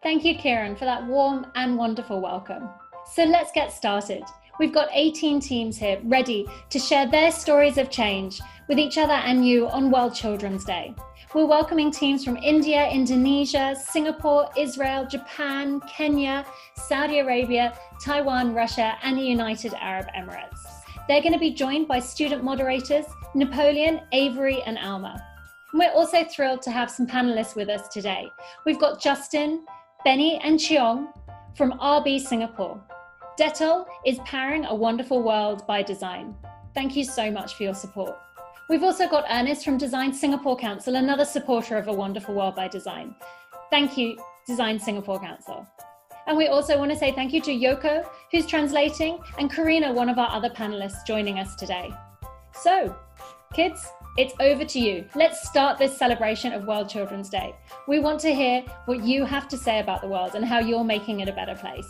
Thank you, Kieran, for that warm and wonderful welcome. So let's get started. We've got 18 teams here ready to share their stories of change with each other and you on World Children's Day. We're welcoming teams from India, Indonesia, Singapore, Israel, Japan, Kenya, Saudi Arabia, Taiwan, Russia, and the United Arab Emirates. They're going to be joined by student moderators Napoleon, Avery, and Alma. And we're also thrilled to have some panelists with us today. We've got Justin, Benny, and Cheong from RB Singapore. Dettol is powering a wonderful world by design. Thank you so much for your support. We've also got Ernest from Design Singapore Council, another supporter of a wonderful world by design. Thank you, Design Singapore Council. And we also want to say thank you to Yoko, who's translating, and Karina, one of our other panelists joining us today. So, kids, it's over to you. Let's start this celebration of World Children's Day. We want to hear what you have to say about the world and how you're making it a better place.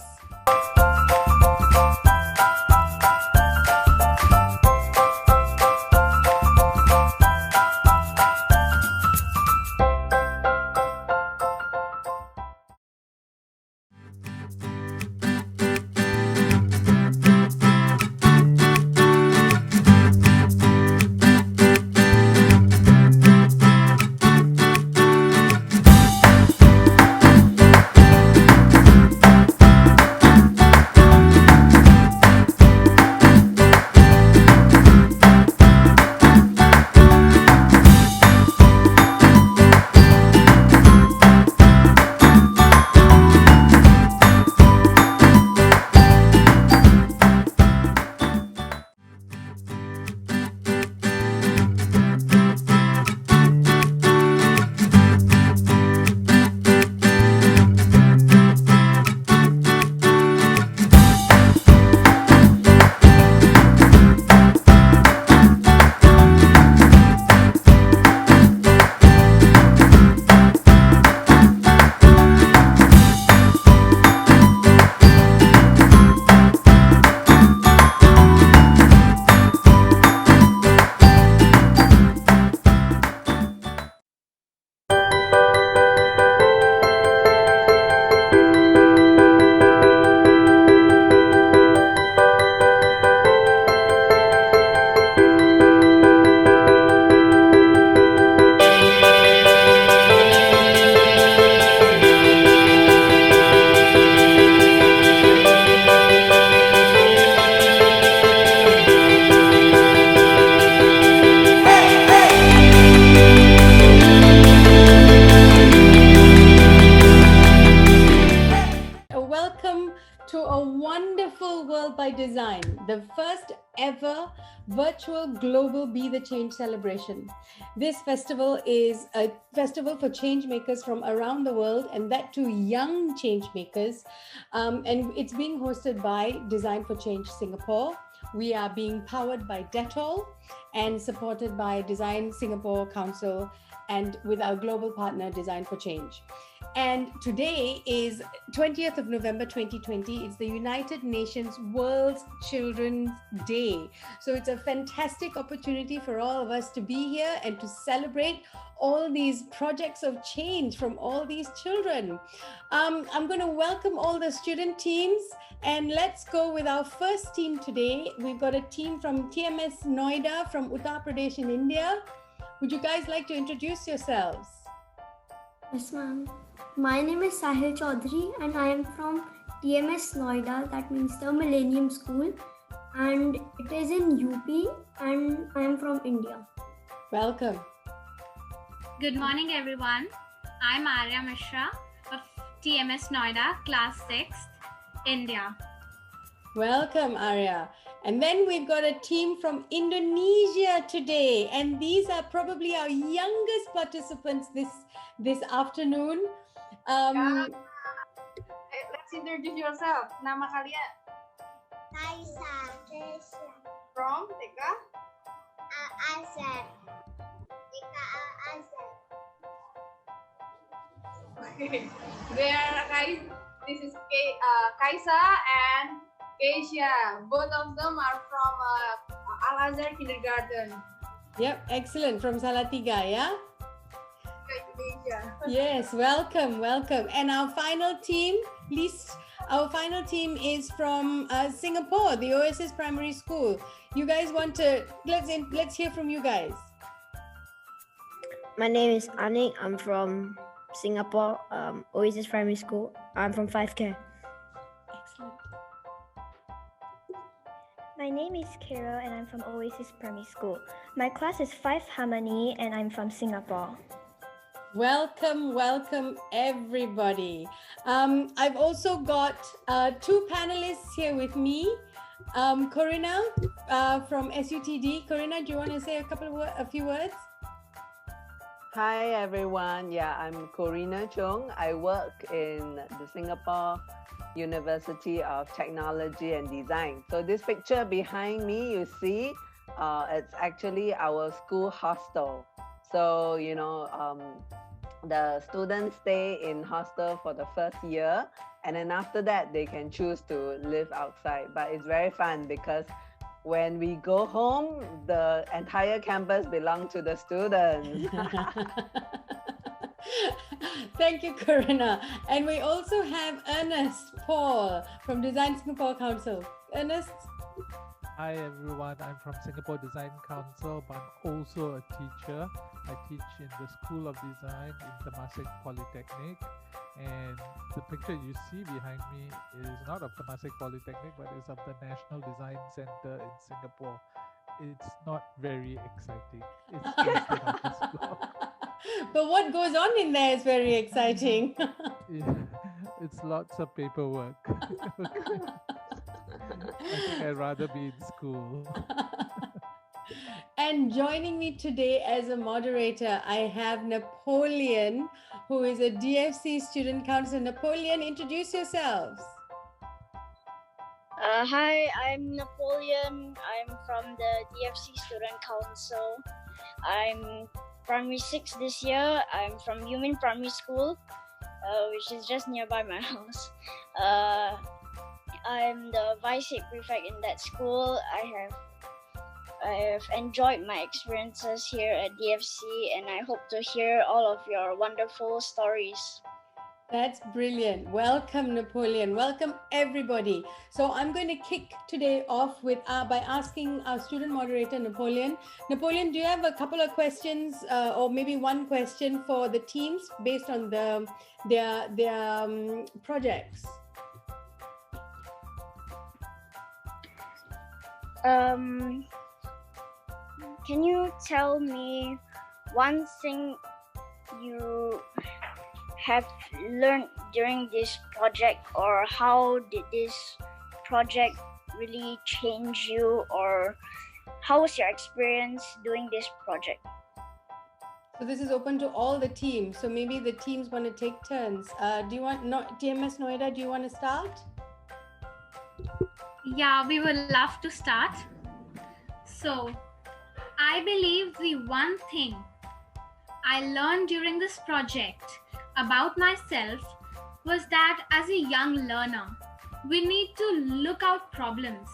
The first ever virtual global Be the Change celebration. This festival is a festival for change makers from around the world, and that too young change makers. And it's being hosted by Design for Change Singapore. We are being powered by Dettol and supported by Design Singapore Council and with our global partner Design for Change. And today is 20th of November 2020. It's the United Nations World Children's Day. So it's a fantastic opportunity for all of us to be here and to celebrate all these projects of change from all these children. I'm going to welcome all the student teams, and let's go with our first team today. We've got a team from TMS Noida from Uttar Pradesh in India. Would you guys like to introduce yourselves? Yes, ma'am. My name is Sahil Chaudhary and I am from TMS Noida, that means the Millennium School, and it is in UP, and I am from India. Welcome. Good morning, everyone. I'm Arya Mishra of TMS Noida, class 6th, India. Welcome, Arya. And then we've got a team from Indonesia today, and these are probably our youngest participants this afternoon. Let's introduce yourself. Nama kalian? Kaisa. From Teka? Azhar. Teka Azhar. Okay. This is Kaisa and Keisha. Both of them are from Al-Azhar Kindergarten. Yep, excellent. From Salatiga, yeah? Indonesia. Yes, welcome, welcome. And our final team, our final team is from Singapore, the Oasis Primary School. You guys want to, let's hear from you guys. My name is Anik. I'm from Singapore, Oasis Primary School. I'm from 5K. Excellent. My name is Carol and I'm from Oasis Primary School. My class is 5 Harmony and I'm from Singapore. Welcome, welcome everybody. I've also got two panelists here with me. Corinna from SUTD. Corinna, do you want to say a few words? Hi everyone. Yeah, I'm Corinna Chung. I work in the Singapore University of Technology and Design. So this picture behind me, you see, it's actually our school hostel. So, you know, the students stay in hostel for the first year, and then after that, they can choose to live outside. But it's very fun because when we go home, the entire campus belongs to the students. Thank you, Corinna. And we also have Ernest Paul from Design Singapore Council. Ernest? Hi everyone, I'm from Singapore Design Council, but I'm also a teacher. I teach in the School of Design in Temasek Polytechnic, and the picture you see behind me is not of Temasek Polytechnic, but is of the National Design Center in Singapore. It's not very exciting. It's just an office block. But what goes on in there is very exciting. Yeah, it's lots of paperwork. I think I'd rather be in school. And joining me today as a moderator, I have Napoleon, who is a DFC student council. Napoleon, introduce yourselves. Hi, I'm Napoleon. I'm from the DFC Student Council. I'm primary 6 this year. I'm from Yumin Primary School, which is just nearby my house. I'm the vice head prefect in that school. I have enjoyed my experiences here at DFC, and I hope to hear all of your wonderful stories. That's brilliant. Welcome, Napoleon. Welcome, everybody. So I'm going to kick today off with by asking our student moderator, Napoleon. Napoleon, do you have a couple of questions or maybe one question for the teams based on their projects? Can you tell me one thing you have learned during this project, or how did this project really change you, or how was your experience doing this project? So this is open to all the teams. So maybe the teams want to take turns. Do you want, TMS Noida, do you want to start? Yeah, we would love to start. So, I believe the one thing I learned during this project about myself was that as a young learner, we need to look out problems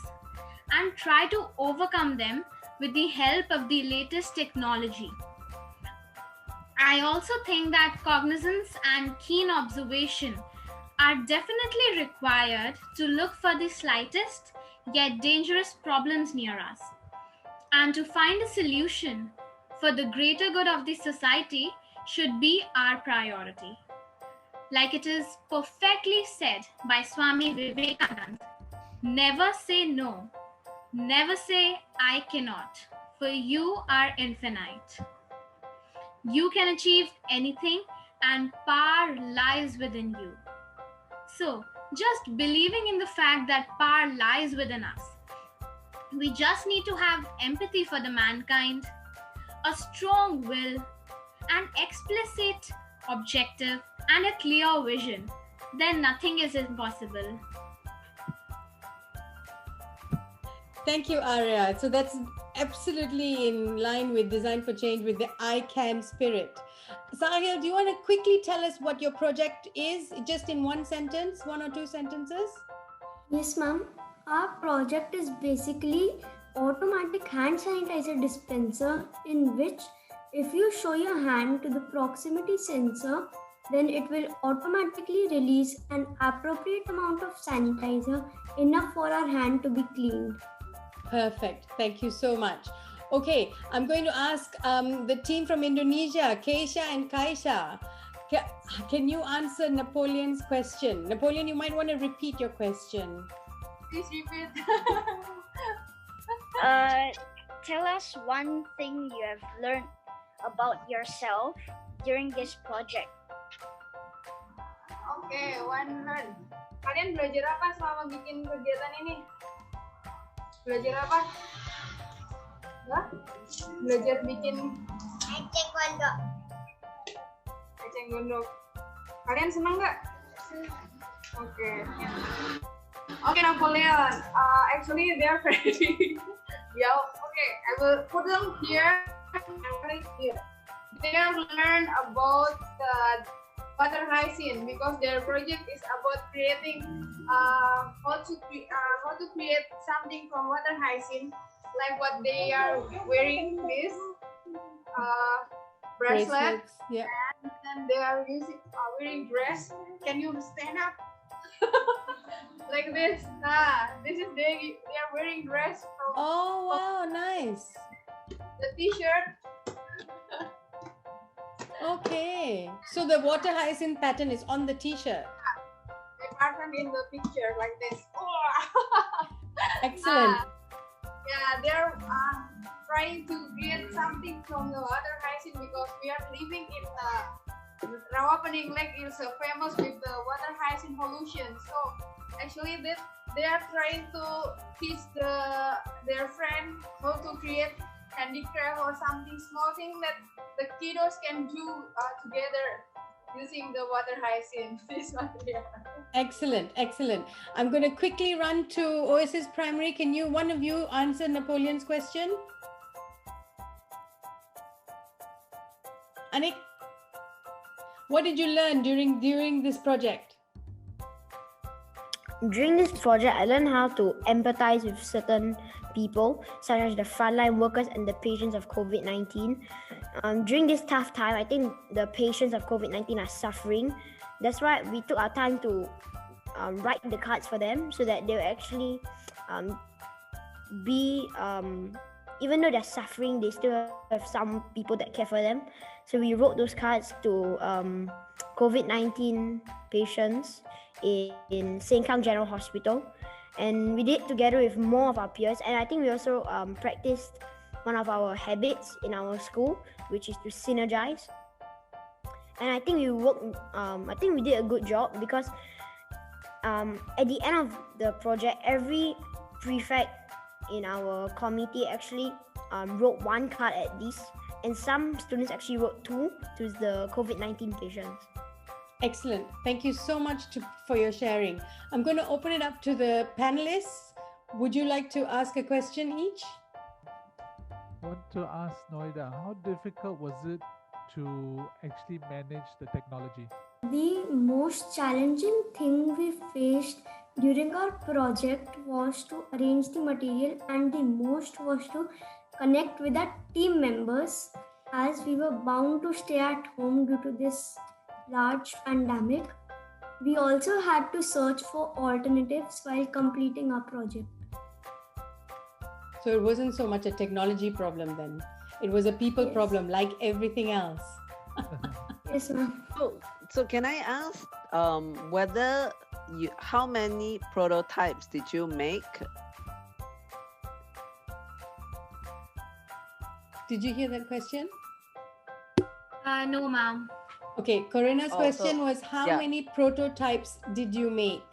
and try to overcome them with the help of the latest technology. I also think that cognizance and keen observation are definitely required to look for the slightest yet dangerous problems near us, and to find a solution for the greater good of the society should be our priority. Like it is perfectly said by Swami Vivekananda, never say no, never say I cannot, for you are infinite. You can achieve anything and power lies within you. So, just believing in the fact that power lies within us, we just need to have empathy for the mankind, a strong will, an explicit objective, and a clear vision. Then nothing is impossible. Thank you, Arya. So that's absolutely in line with Design for Change with the I Can spirit. Sahil, do you want to quickly tell us what your project is, just in one sentence, one or two sentences? Yes, ma'am. Our project is basically automatic hand sanitizer dispenser, in which If you show your hand to the proximity sensor, then it will automatically release an appropriate amount of sanitizer, enough for our hand to be cleaned. Perfect. Thank you so much. Okay, I'm going to ask the team from Indonesia, Keisha and Kaisha. Can you answer Napoleon's question? Napoleon, you might want to repeat your question. Please repeat. Tell us one thing you have learned about yourself during this project. Oke, one learn. Kalian belajar apa selama bikin kegiatan ini? Belajar apa? Ya? Belajar bikin eceng gondok. eceng gondok. Kalian senang nggak? Oke. Oke, Napoleon. Actually, they are very. Yeah. Okay, I will put them here. They have learned about the water hygiene because their project is about creating how to create something from water hygiene, like what they are wearing this bracelet. Yeah. And they are wearing dress. Can you stand up? Like this. This is they are wearing dress from. Oh wow, nice. The t-shirt. Okay, so the water hyacinth pattern is on the t-shirt. The pattern in the picture like this. Excellent. Yeah, they're trying to create something from the water hygiene because we are living in Rawapening Lake is famous with the water hygiene pollution. So actually, they are trying to teach their friend how to create handicraft or something small thing that the kiddos can do together using the water hygiene. This one, yeah. Excellent, excellent. I'm going to quickly run to Oasis Primary. Can one of you answer Napoleon's question? Anik, what did you learn during this project? During this project, I learned how to empathize with certain people, such as the frontline workers and the patients of COVID-19. During this tough time, I think the patients of COVID-19 are suffering. That's why we took our time to write the cards for them so that they will actually even though they're suffering, they still have some people that care for them. So we wrote those cards to COVID-19 patients in Sengkang General Hospital, and we did it together with more of our peers. And I think we also practiced one of our habits in our school, which is to synergize. And I think we did a good job because at the end of the project, every prefect in our committee actually wrote one card at least, and some students actually wrote two to the COVID-19 patients. Excellent. Thank you so much for your sharing. I'm going to open it up to the panelists. Would you like to ask a question each? I want to ask Noida, how difficult was it to actually manage the technology? The most challenging thing we faced during our project was to arrange the material, and the most was to connect with our team members, as we were bound to stay at home due to this large pandemic. We also had to search for alternatives while completing our project. So it wasn't so much a technology problem then. It was a people problem like everything else. Yes, ma'am. So can I ask how many prototypes did you make? Did you hear that question? No, ma'am. Okay, Corinna's question was how many prototypes did you make?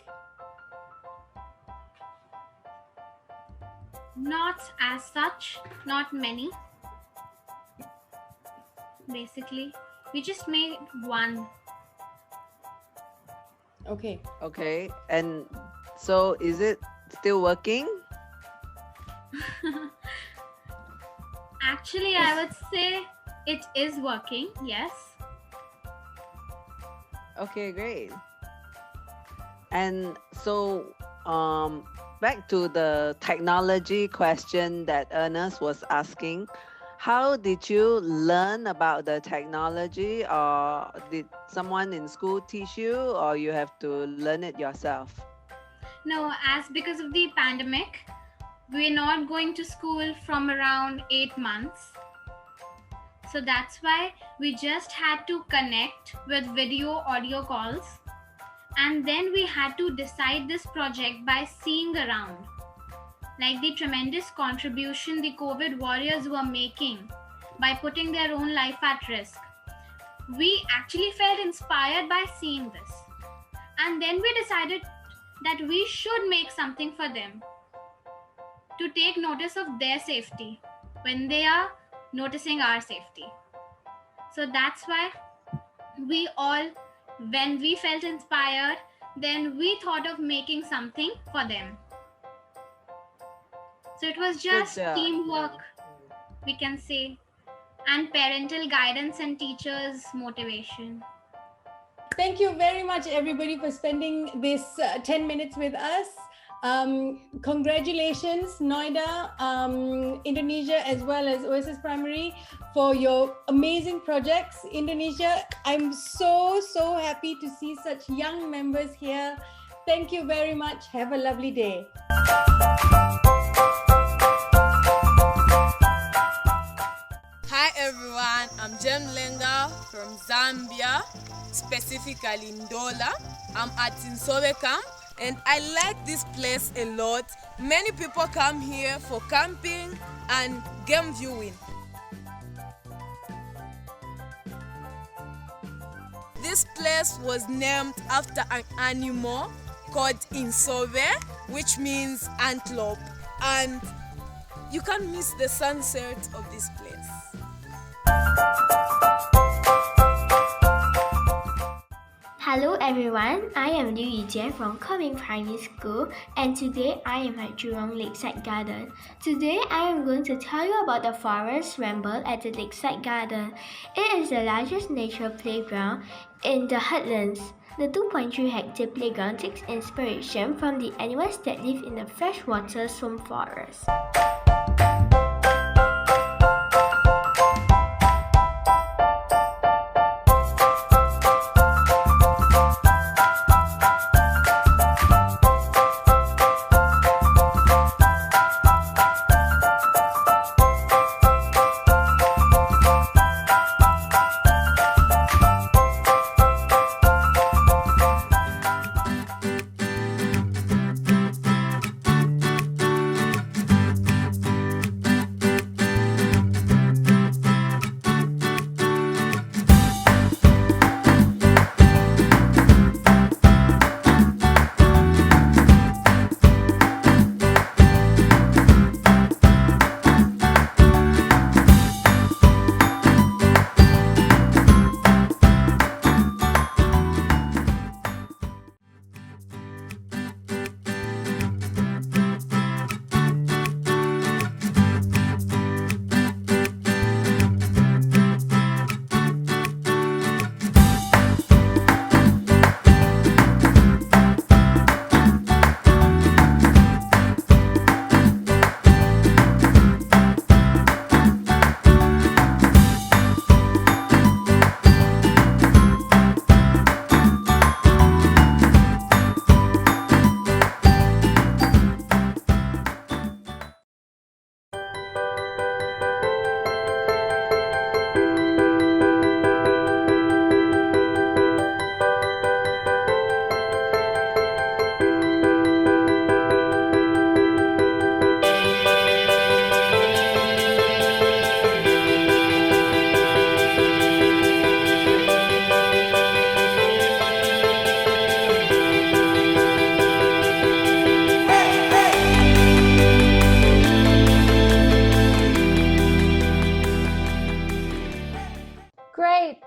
Not as such, not many. Basically, we just made one. Okay. Okay, and so is it still working? Actually, I would say it is working, yes. Okay, great. And so back to the technology question that Ernest was asking, How did you learn about the technology, or did someone in school teach you, or you have to learn it yourself? No, as because of the pandemic, we're not going to school from around 8 months. So that's why we just had to connect with video audio calls. And then we had to decide this project by seeing around. Like the tremendous contribution the COVID warriors were making by putting their own life at risk. We actually felt inspired by seeing this. And then we decided that we should make something for them to take notice of their safety when they are noticing our safety. So that's why we all, when we felt inspired, then we thought of making something for them. So it was just teamwork, we can say, and parental guidance and teachers' motivation. Thank you very much, everybody, for spending this 10 minutes with us. Congratulations, Noida, Indonesia, as well as Oasis Primary, for your amazing projects. Indonesia, I'm so happy to see such young members here. Thank you very much. Have a lovely day. Hi everyone, I'm Jem Lenga from Zambia, specifically Ndola. I'm at Insobe camp and I like this place a lot. Many people come here for camping and game viewing. This place was named after an animal called Insobe, which means antelope, and you can't miss the sunset of this place. Hello everyone, I am Liu Yijie from Coming Primary School, and today I am at Jurong Lakeside Garden. Today I am going to tell you about the Forest Ramble at the Lakeside Garden. It is the largest nature playground in the heartlands. The 2.3-hectare playground takes inspiration from the animals that live in the freshwater swamp forest.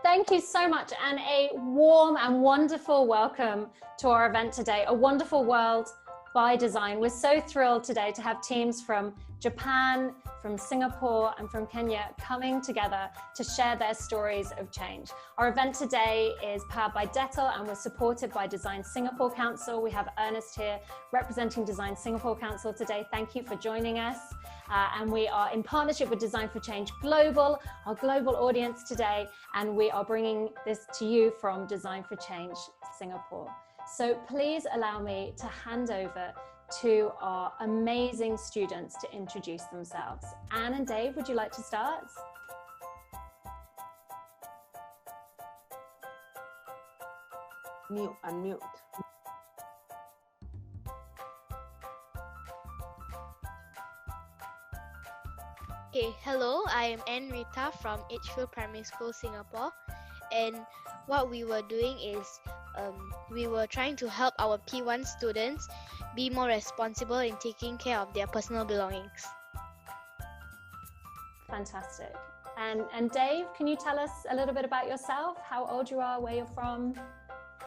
Thank you so much, and a warm and wonderful welcome to our event today. A wonderful world by Design. We're so thrilled today to have teams from Japan, from Singapore, and from Kenya coming together to share their stories of change. Our event today is powered by Dettel and we're supported by Design Singapore Council. We have Ernest here representing Design Singapore Council today. Thank you for joining us. And we are in partnership with Design for Change Global, our global audience today, and we are bringing this to you from Design for Change Singapore. So please allow me to hand over to our amazing students to introduce themselves. Anne and Dave, would you like to start? Unmute. Okay, hello, I am Anne Rita from Edgefield Primary School, Singapore. And what we were doing is we were trying to help our P1 students be more responsible in taking care of their personal belongings. Fantastic. And Dave, can you tell us a little bit about yourself? How old you are, where you're from?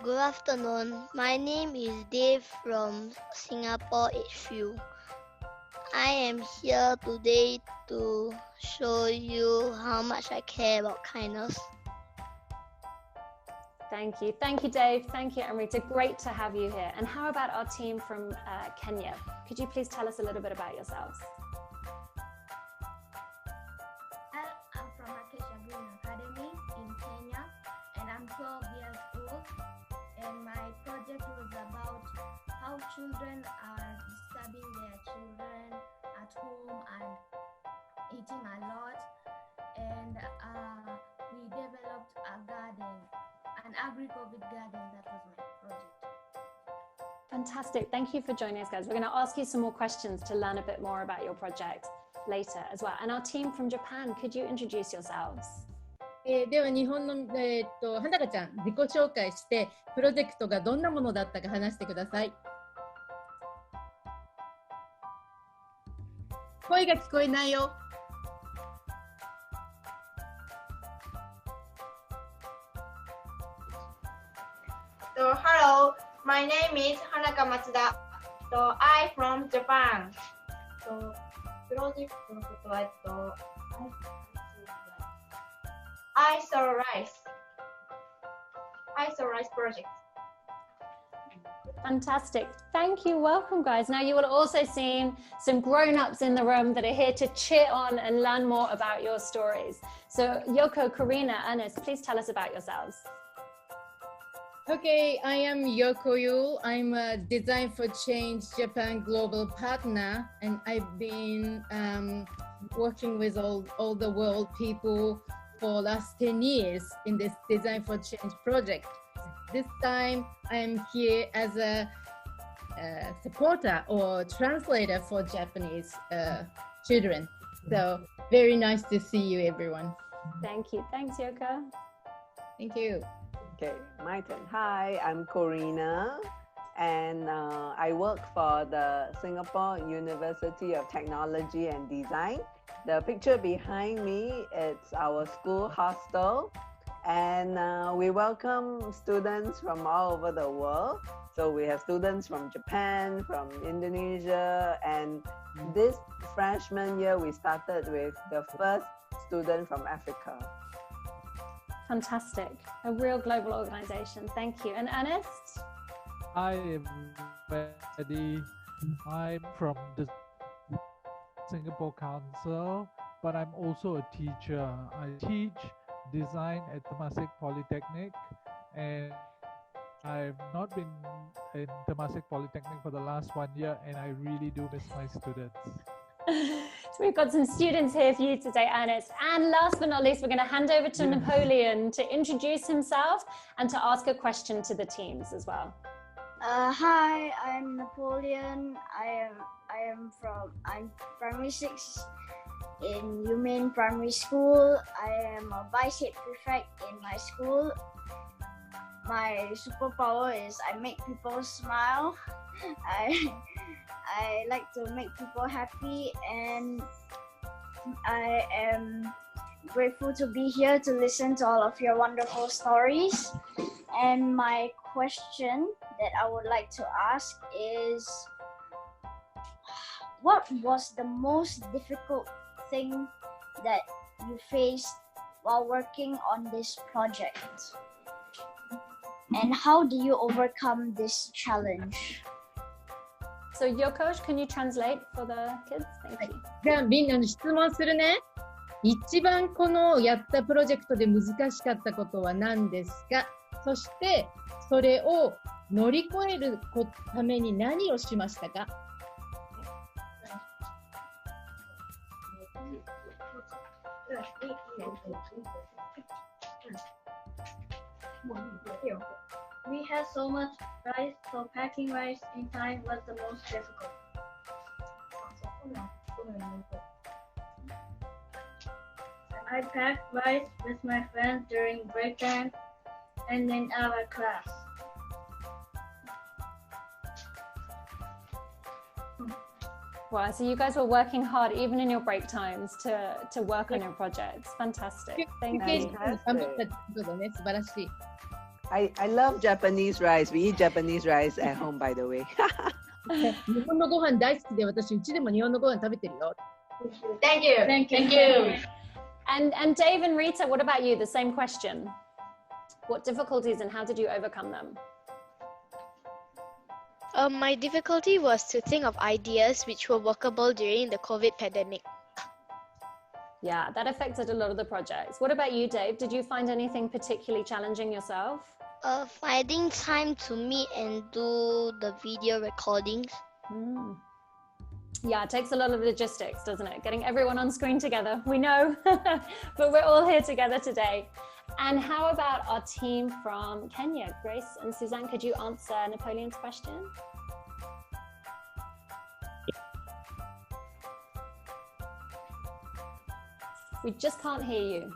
Good afternoon. My name is Dave from Singapore Edgefield. I am here today to show you how much I care about kindness. Thank you. Thank you, Dave. Thank you, Amrita. Great to have you here. And how about our team from Kenya? Could you please tell us a little bit about yourselves? I'm from Acacia Green Academy in Kenya, and I'm 12 years old. And my project was about how children are disturbing their children at home and eating a lot. And we developed a garden, an agri-COVID garden. That was my project. Fantastic. Thank you for joining us, guys. We're going to ask you some more questions to learn a bit more about your project later as well. And our team from Japan, could you introduce yourselves? では日本の、花香ちゃん、自己紹介して、プロジェクトがどんなものだったか話してください。声が聞こえないよ。So, hello, my name is Hanaka Matsuda. So, I'm from Japan. So, プロジェクトのことは、I saw rice project. Fantastic. Thank you. Welcome, guys. Now you will also see some grown-ups in the room that are here to cheer on and learn more about your stories. So Yoko, Karina, Ernest, please tell us about yourselves. Okay, I am Yoko Yul. I'm a Design for Change Japan Global Partner, and I've been working with all the world people for last 10 years in this Design for Change project. This time I am here as a supporter or translator for Japanese children. So very nice to see you, everyone. Thank you. Thanks, Yoko. Thank you. Okay, my turn. Hi, I'm Corina, and I work for the Singapore University of Technology and Design. The picture behind me, it's our school hostel, and we welcome students from all over the world. So we have students from Japan, from Indonesia, and this freshman year we started with the first student from Africa. Fantastic. A real global organization. Thank you. And Ernest? Hi, everybody. I'm from the Singapore Council, but I'm also a teacher. I teach design at Temasek Polytechnic, and I've not been in Temasek Polytechnic for the last 1 year, and I really do miss my students. So we've got some students here for you today, Ernest. And last but not least, we're going to hand over to Napoleon to introduce himself and to ask a question to the teams as well. Hi, I'm Napoleon. I'm primary 6 in Humane Primary School. I am a vice head prefect in my school. My superpower is I make people smile. I like to make people happy, and I am grateful to be here to listen to all of your wonderful stories. And my question that I would like to ask is, what was the most difficult thing that you faced while working on this project? And how do you overcome this challenge? So Yoko, can you translate for the kids? Thank you. じゃあみんなに質問するね。一番このやったプロジェクトで難しかったことは何ですか？そしてそれを乗り越えるために何をしましたか？ We had so much rice, so packing rice in time was the most difficult. I packed rice with my friends during break time and in our class. Wow, so you guys were working hard even in your break times to work on your projects. Fantastic. Thank you. I love Japanese rice. We eat Japanese rice at home, by the way. 日本のご飯大好きで私うちでも日本のご飯食べてるよ。Thank you. Thank you. And Dave and Rita, what about you? The same question. What difficulties and how did you overcome them? My difficulty was to think of ideas which were workable during the COVID pandemic. Yeah, that affected a lot of the projects. What about you, Dave? Did you find anything particularly challenging yourself? Finding time to meet and do the video recordings. Yeah, it takes a lot of logistics, doesn't it? Getting everyone on screen together. We know, but we're all here together today. And how about our team from Kenya? Grace and Suzanne, could you answer Napoleon's question? We just can't hear you.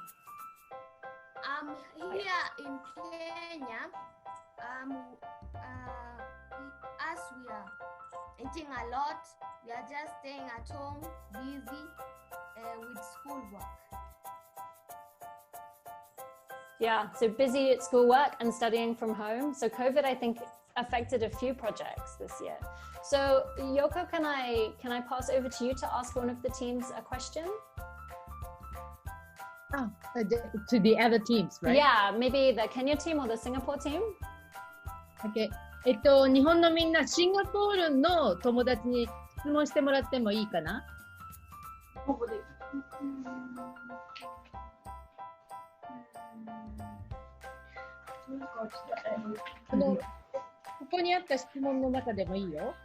Here in Kenya, as we are eating a lot, we are just staying at home, busy with schoolwork. Yeah, so busy at schoolwork and studying from home. So COVID, I think, affected a few projects this year. So Yoko, can I pass over to you to ask one of the teams a question? Oh, to the other teams, right? Yeah, maybe the Kenya team or the Singapore team. Okay. 日本のみんなシンガポールの友達に質問してもらってもいいかな？ここにあった質問の中でもいいよ。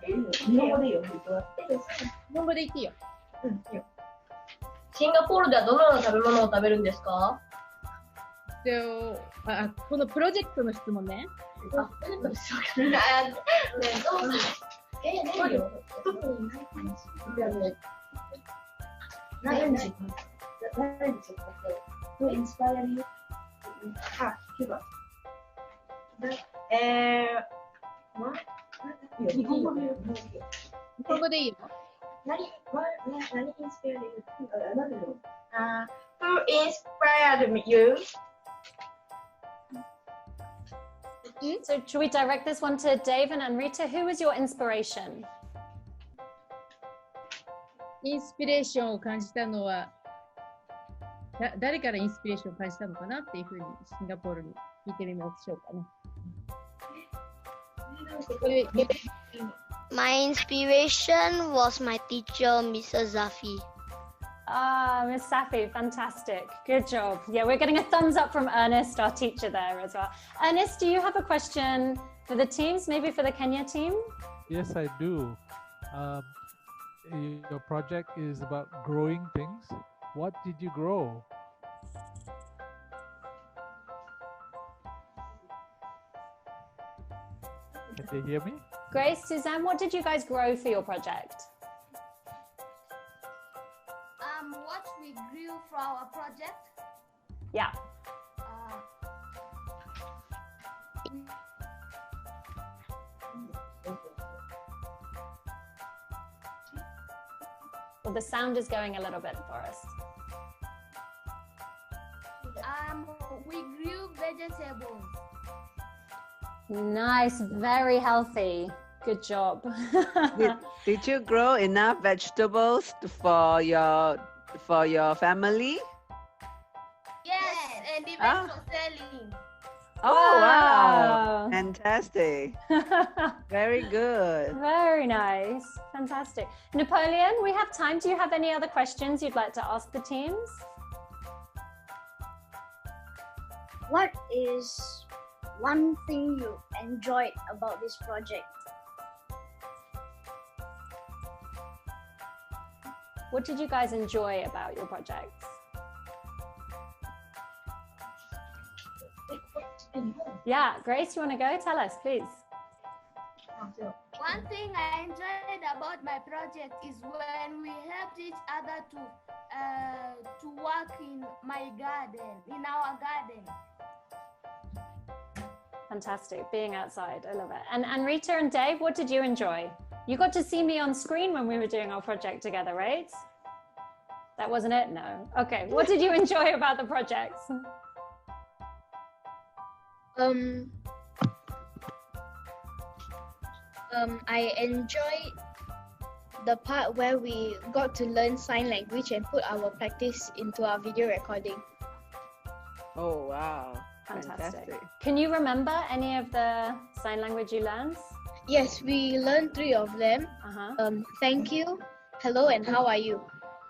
日本語でいいよ。日本語で言っていいよ。シンガポールではどのような食べ物を食べるんですか？このプロジェクトの質問ね。日本語でいいよ。何インスパイアでWho inspired you? So should we direct this one to Dave and Rita? Who was your inspiration? インスピレーションを感じたのは誰からインスピレーションを感じたのかなっていうふうにシンガポールに聞いてみましょうかね。My inspiration was my teacher, Mrs. Zafi. Miss Safi, fantastic. Good job. Yeah, we're getting a thumbs up from Ernest, our teacher there as well. Ernest, do you have a question for the teams, maybe for the Kenya team? Yes, I do. Your project is about growing things. What did you grow? Can they hear me? Grace, Suzanne, what did you guys grow for your project? What we grew for our project? Yeah. Well, the sound is going a little bit for us. We grew vegetables. Nice, very healthy. Good job. Did you grow enough vegetables for your family? Yes, and even for selling. Oh, wow. Fantastic. Very good. Very nice. Fantastic. Napoleon, we have time. Do you have any other questions you'd like to ask the teams? What is one thing you enjoyed about this project? What did you guys enjoy about your projects? Yeah, Grace, you want to go? Tell us, please. One thing I enjoyed about my project is when we helped each other to work in my garden, in our garden. Fantastic, being outside, I love it. And Rita and Dave, what did you enjoy? You got to see me on screen when we were doing our project together, right? That wasn't it? No. Okay, what did you enjoy about the projects? I enjoyed the part where we got to learn sign language and put our practice into our video recording. Oh, wow. Fantastic. Can you remember any of the sign language you learned? Yes, we learned 3 of them. Thank you, hello, and how are you?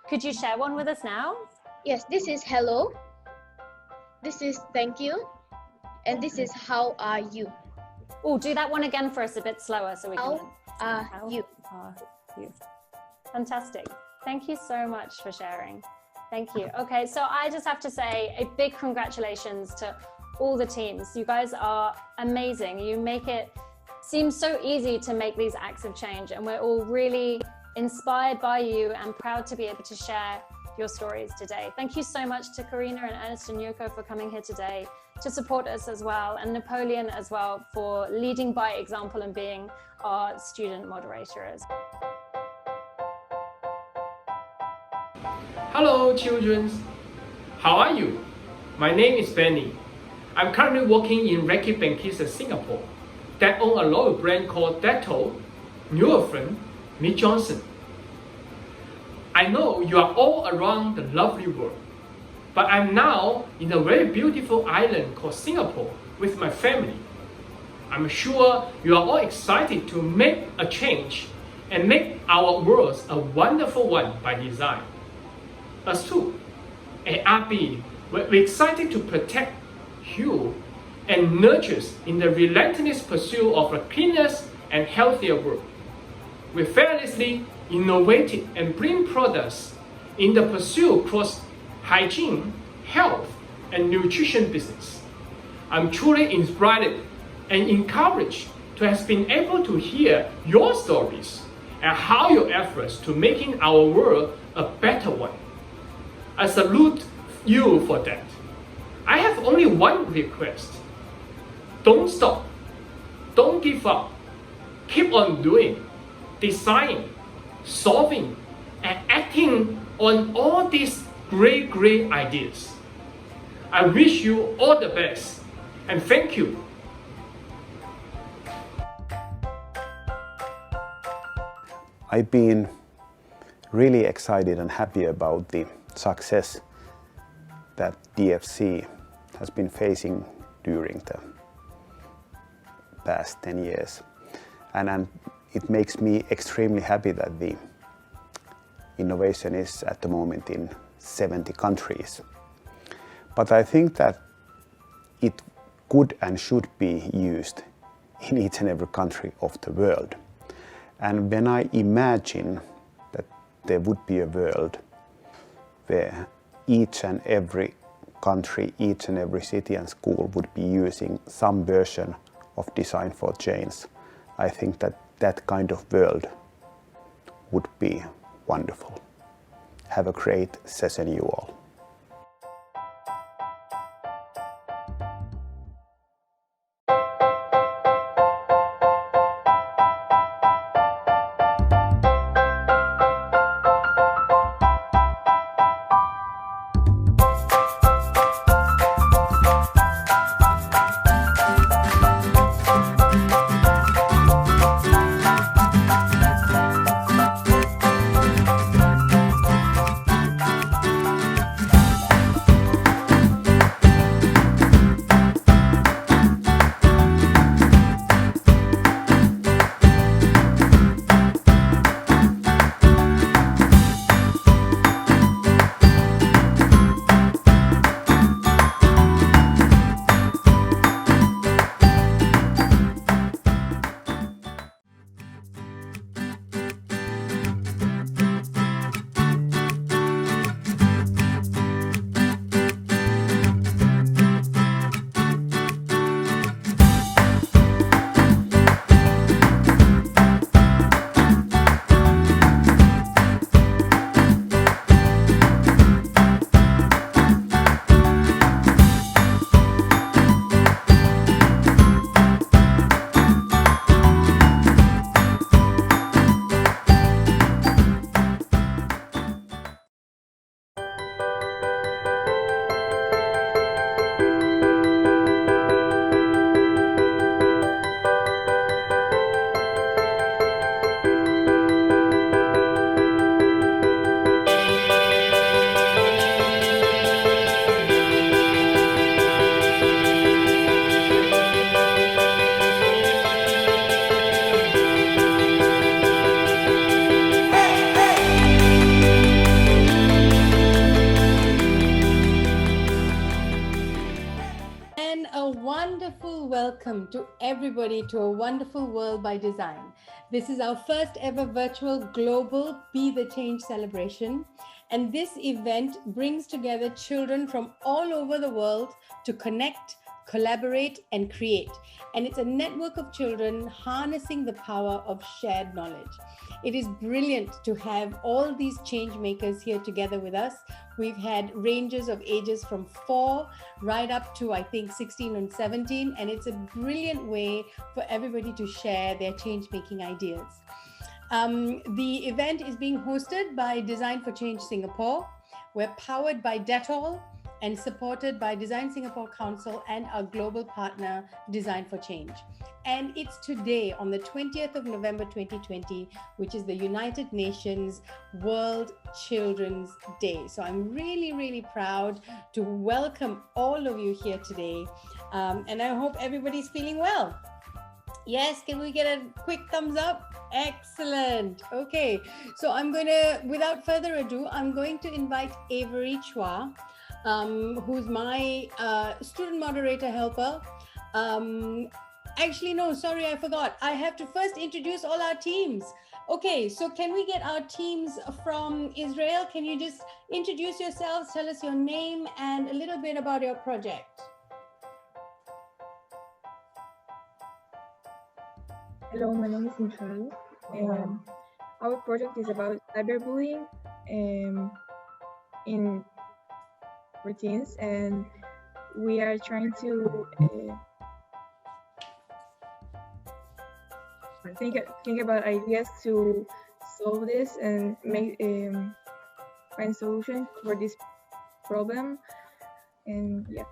Could you share one with us now? Yes, this is hello, this is thank you, and this is how are you. Oh, do that one again for us a bit slower so we can. How are you? Fantastic. Thank you so much for sharing. Thank you. Okay, so I just have to say a big congratulations to all the teams. You guys are amazing. You make it seem so easy to make these acts of change, and we're all really inspired by you and proud to be able to share your stories today. Thank you so much to Karina and Ernest and Yoko for coming here today to support us as well, and Napoleon as well for leading by example and being our student moderator as well. Hello children, how are you? My name is Benny. I'm currently working in Reckitt Benckiser, Singapore, that own a local brand called Dettol, newer friend, Miss Johnson. I know you are all around the lovely world, but I'm now in a very beautiful island called Singapore with my family. I'm sure you are all excited to make a change and make our world a wonderful one by design. Us too, at RB, we're excited to protect you and nurture in the relentless pursuit of a cleaner and healthier world. We fearlessly innovate and bring products in the pursuit across hygiene, health, and nutrition business. I'm truly inspired and encouraged to have been able to hear your stories and how your efforts to making our world a better one. I salute you for that. I have only one request. Don't stop. Don't give up. Keep on doing, designing, solving, and acting on all these great ideas. I wish you all the best and thank you. I've been really excited and happy about the success that DFC has been facing during the past 10 years. And it makes me extremely happy that the innovation is at the moment in 70 countries. But I think that it could and should be used in each and every country of the world. And when I imagine that there would be a world where each and every country, each and every city and school would be using some version of Design for Change, I think that that kind of world would be wonderful. Have a great session, you all. wonderful welcome to everybody to A Wonderful World by Design. This is our first ever virtual global Be the Change celebration. And this event brings together children from all over the world to connect, collaborate, and create. And it's a network of children harnessing the power of shared knowledge. It is brilliant to have all these change makers here together with us. We've had ranges of ages from 4 right up to, I think, 16 and 17. And it's a brilliant way for everybody to share their change-making ideas. The event is being hosted by Design for Change Singapore. We're powered by Dettol and supported by Design Singapore Council and our global partner, Design for Change. And it's today, on the 20th of November 2020, which is the United Nations World Children's Day. So I'm really, really proud to welcome all of you here today. And I hope everybody's feeling well. Yes, can we get a quick thumbs up? Excellent. Okay, so I'm going to, without further ado, I'm going to invite Avery Chua, who's my student moderator helper. Actually, no, sorry, I forgot. I have to first introduce all our teams. Okay, so can we get our teams from Israel? Can you just introduce yourselves, tell us your name and a little bit about your project? Hello, my name is Michal. Our project is about cyberbullying in routines, and we are trying to think about ideas to solve this and make find solutions for this problem. And yeah.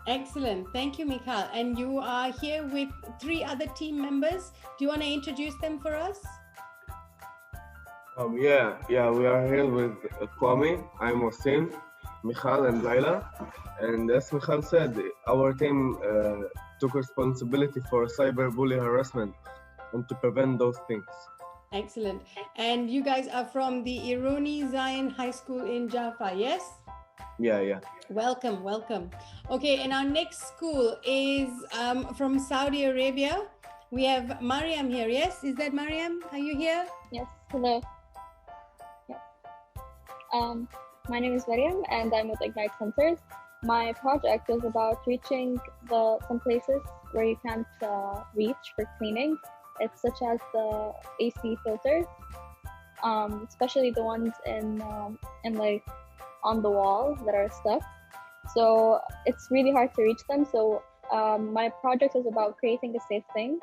Excellent. Thank you, Michal. And you are here with 3 other team members. Do you want to introduce them for us? Yeah, we are here with Kwame, I'm Wasim, Michal, and Laila. And as Michal said, our team took responsibility for cyberbullying harassment and to prevent those things. Excellent. And you guys are from the Ironi Zion High School in Jaffa, yes? Yeah. Welcome, welcome. Okay, and our next school is from Saudi Arabia. We have Mariam here, yes? Is that Mariam? Are you here? Yes, hello. Yeah. My name is Mariam and I'm with Ignite Sensors. My project is about reaching some places where you can't reach for cleaning. It's such as the AC filters, especially the ones in like on the wall that are stuck. So it's really hard to reach them. So my project is about creating a safe thing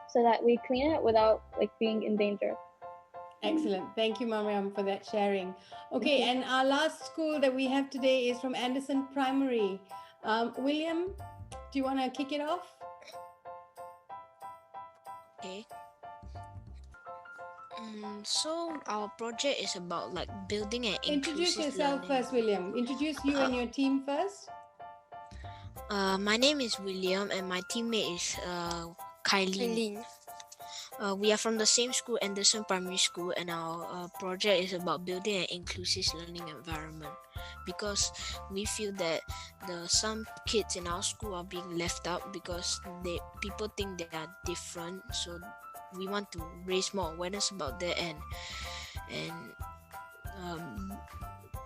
so that we clean it without like being in danger. Excellent. Thank you, Mariam, for that sharing. Okay, and our last school that we have today is from Anderson Primary. William, do you want to kick it off? Okay. So our project is about like building an Introduce inclusive yourself learning. first, William. Introduce you and your team first. My name is William and my teammate is Kylene. We are from the same school, Anderson Primary School, and our project is about building an inclusive learning environment because we feel that some kids in our school are being left out because people think they are different. So we want to raise more awareness about that and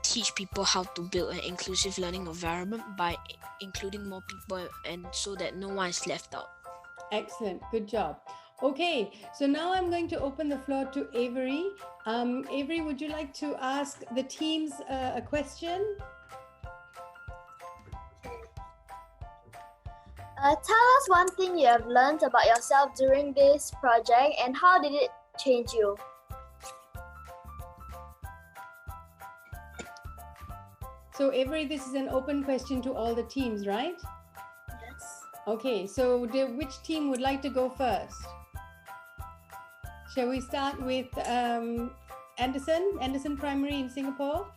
teach people how to build an inclusive learning environment by including more people and so that no one is left out. Excellent. Good job. Okay, so now I'm going to open the floor to Avery. Avery, would you like to ask the teams a question? Tell us one thing you have learned about yourself during this project and how did it change you? So Avery, this is an open question to all the teams, right? Yes. Okay, so which team would like to go first? Shall we start with Anderson Primary in Singapore?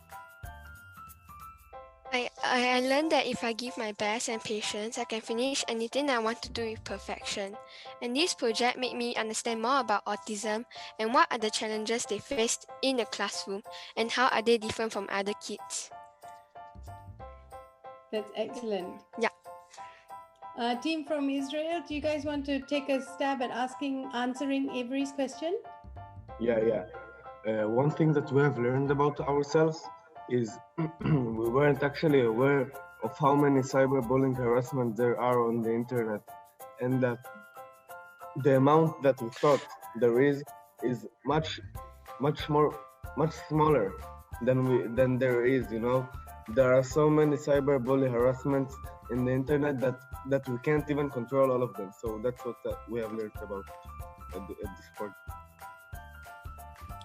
I learned that if I give my best and patience, I can finish anything I want to do with perfection. And this project made me understand more about autism and what are the challenges they faced in the classroom and how are they different from other kids. That's excellent. Yeah. Team from Israel, do you guys want to take a stab at answering Avery's question? Yeah. One thing that we have learned about ourselves is we weren't actually aware of how many cyberbullying harassment there are on the internet, and that the amount that we thought there is much smaller than there is. There are so many cyberbully harassments in the internet that we can't even control all of them. So that's what we have learned about at this point.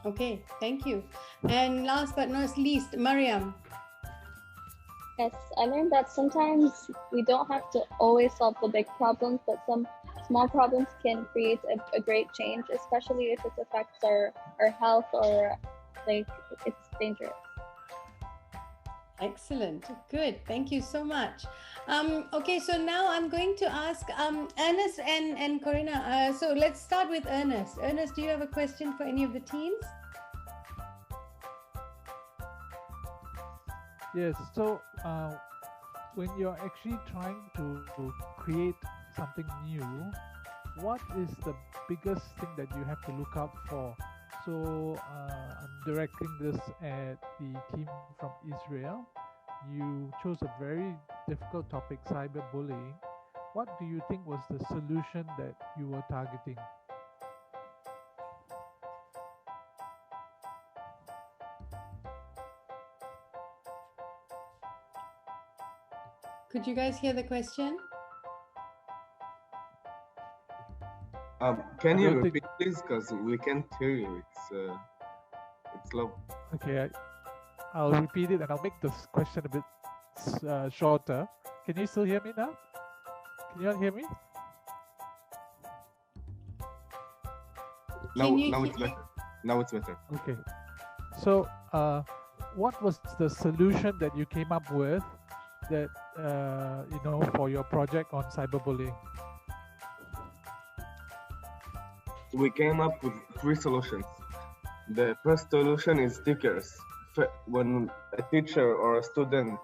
Okay, thank you. And last but not least, Mariam. Yes, I learned that sometimes we don't have to always solve the big problems, but some small problems can create a great change, especially if it affects our health or like it's dangerous. Excellent, good, thank you so much. Okay, so now I'm going to ask Ernest and Corina. So let's start with Ernest. Ernest, do you have a question for any of the teams? Yes, so when you're actually trying to create something new, what is the biggest thing that you have to look out for? So I'm directing this at the team from Israel. You chose a very difficult topic, cyberbullying. What do you think was the solution that you were targeting? Could you guys hear the question? Can you repeat, please? Because we can't hear you. It's low. Okay, I'll repeat it and I'll make this question a bit shorter. Can you still hear me now? Can you all hear me? Now it's better. Now it's better. Okay. So, what was the solution that you came up with that for your project on cyberbullying? We came up with 3 solutions. The first solution is stickers. When a teacher or a student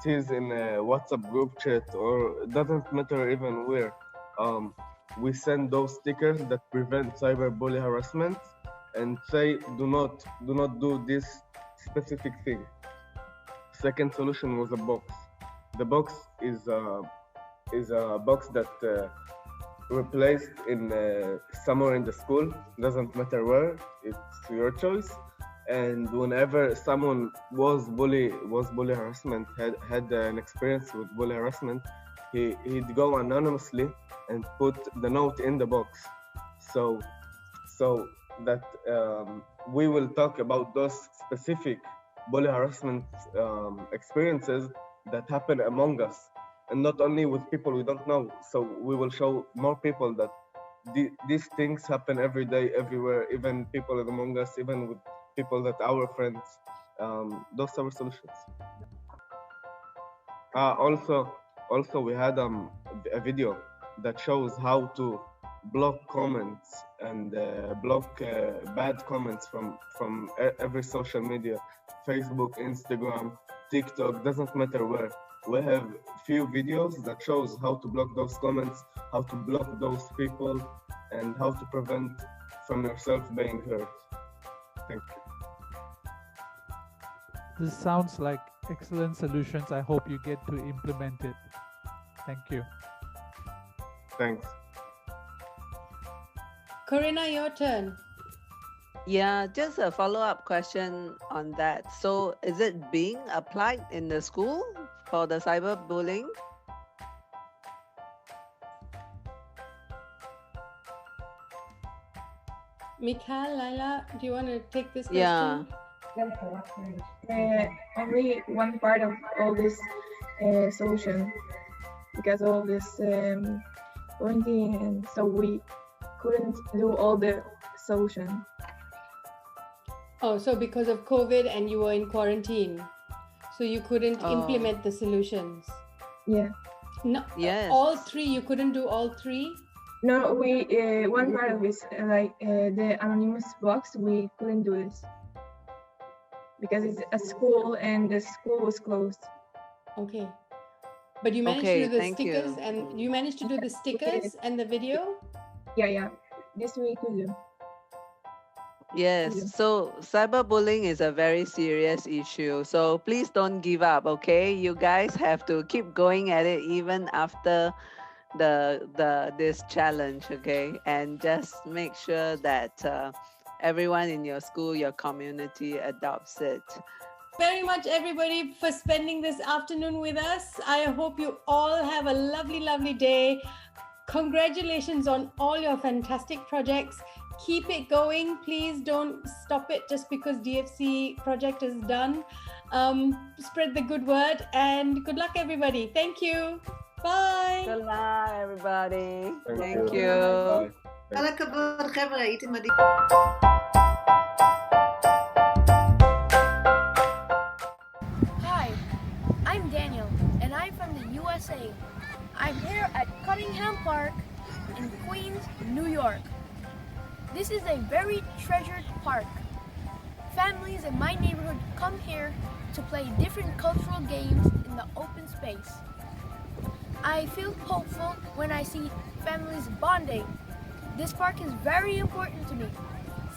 sees in a WhatsApp group chat, or it doesn't matter even where, we send those stickers that prevent cyberbully harassment and say, do not do this specific thing. Second solution was a box. The box is a box that replaced in somewhere in the school, doesn't matter where, it's your choice. And whenever someone was bully harassment, had an experience with bully harassment, he'd go anonymously and put the note in the box, so that we will talk about those specific bully harassment experiences that happen among us, and not only with people we don't know. So we will show more people that these things happen every day, everywhere, even people among us, even with people that our friends. Those are solutions. Also we had a video that shows how to block comments and block bad comments from every social media, Facebook, Instagram, TikTok, doesn't matter where. We have few videos that shows how to block those comments, how to block those people, and how to prevent from yourself being hurt. Thank you. This sounds like excellent solutions. I hope you get to implement it. Thank you. Thanks. Corina, your turn. Yeah, just a follow-up question on that. So is it being applied in the school for the cyberbullying? Mikhail, Laila, do you want to take this question? Yeah. Only one part of all this solution, because of this quarantine, and so we couldn't do all the solution. Oh, so because of COVID and you were in quarantine, so you couldn't implement the solutions? Yeah. No. Yes. All 3, you couldn't do all 3? No, we one part of this, like the anonymous box, we couldn't do this because it's a school and the school was closed. Okay. But you managed to Okay, do the thank stickers, you. and you managed to do the stickers and the video. Yeah. This week we do. Yes, so cyberbullying is a very serious issue. So please don't give up, okay? You guys have to keep going at it even after this challenge, okay? And just make sure that everyone in your school, your community adopts it. Very much, everybody, for spending this afternoon with us. I hope you all have a lovely day. Congratulations on all your fantastic projects. Keep it going. Please don't stop it just because DFC project is done. Spread the good word, and good luck, everybody. Thank you. Bye. Good luck, everybody. Thank you. כל הכבוד, חבר'ה, הייתם מדהים. Hi, I'm Daniel, and I'm from the USA. I'm here at Cunningham Park in Queens, New York. This is a very treasured park. Families in my neighborhood come here to play different cultural games in the open space. I feel hopeful when I see families bonding. This park is very important to me.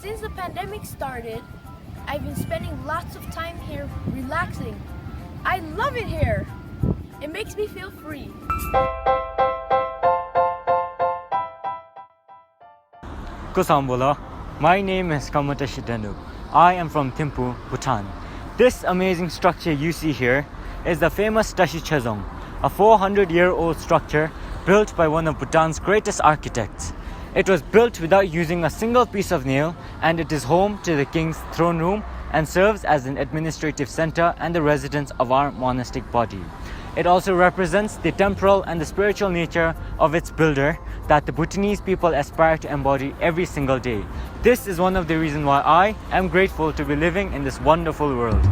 Since the pandemic started, I've been spending lots of time here relaxing. I love it here. It makes me feel free. Kusambola. My name is Kamatashi Danu. I am from Thimphu, Bhutan. This amazing structure you see here is the famous Tashi Chazong, a 400-year-old structure built by one of Bhutan's greatest architects. It was built without using a single piece of nail, and it is home to the king's throne room and serves as an administrative center and the residence of our monastic body. It also represents the temporal and the spiritual nature of its builder that the Bhutanese people aspire to embody every single day. This is one of the reasons why I am grateful to be living in this wonderful world.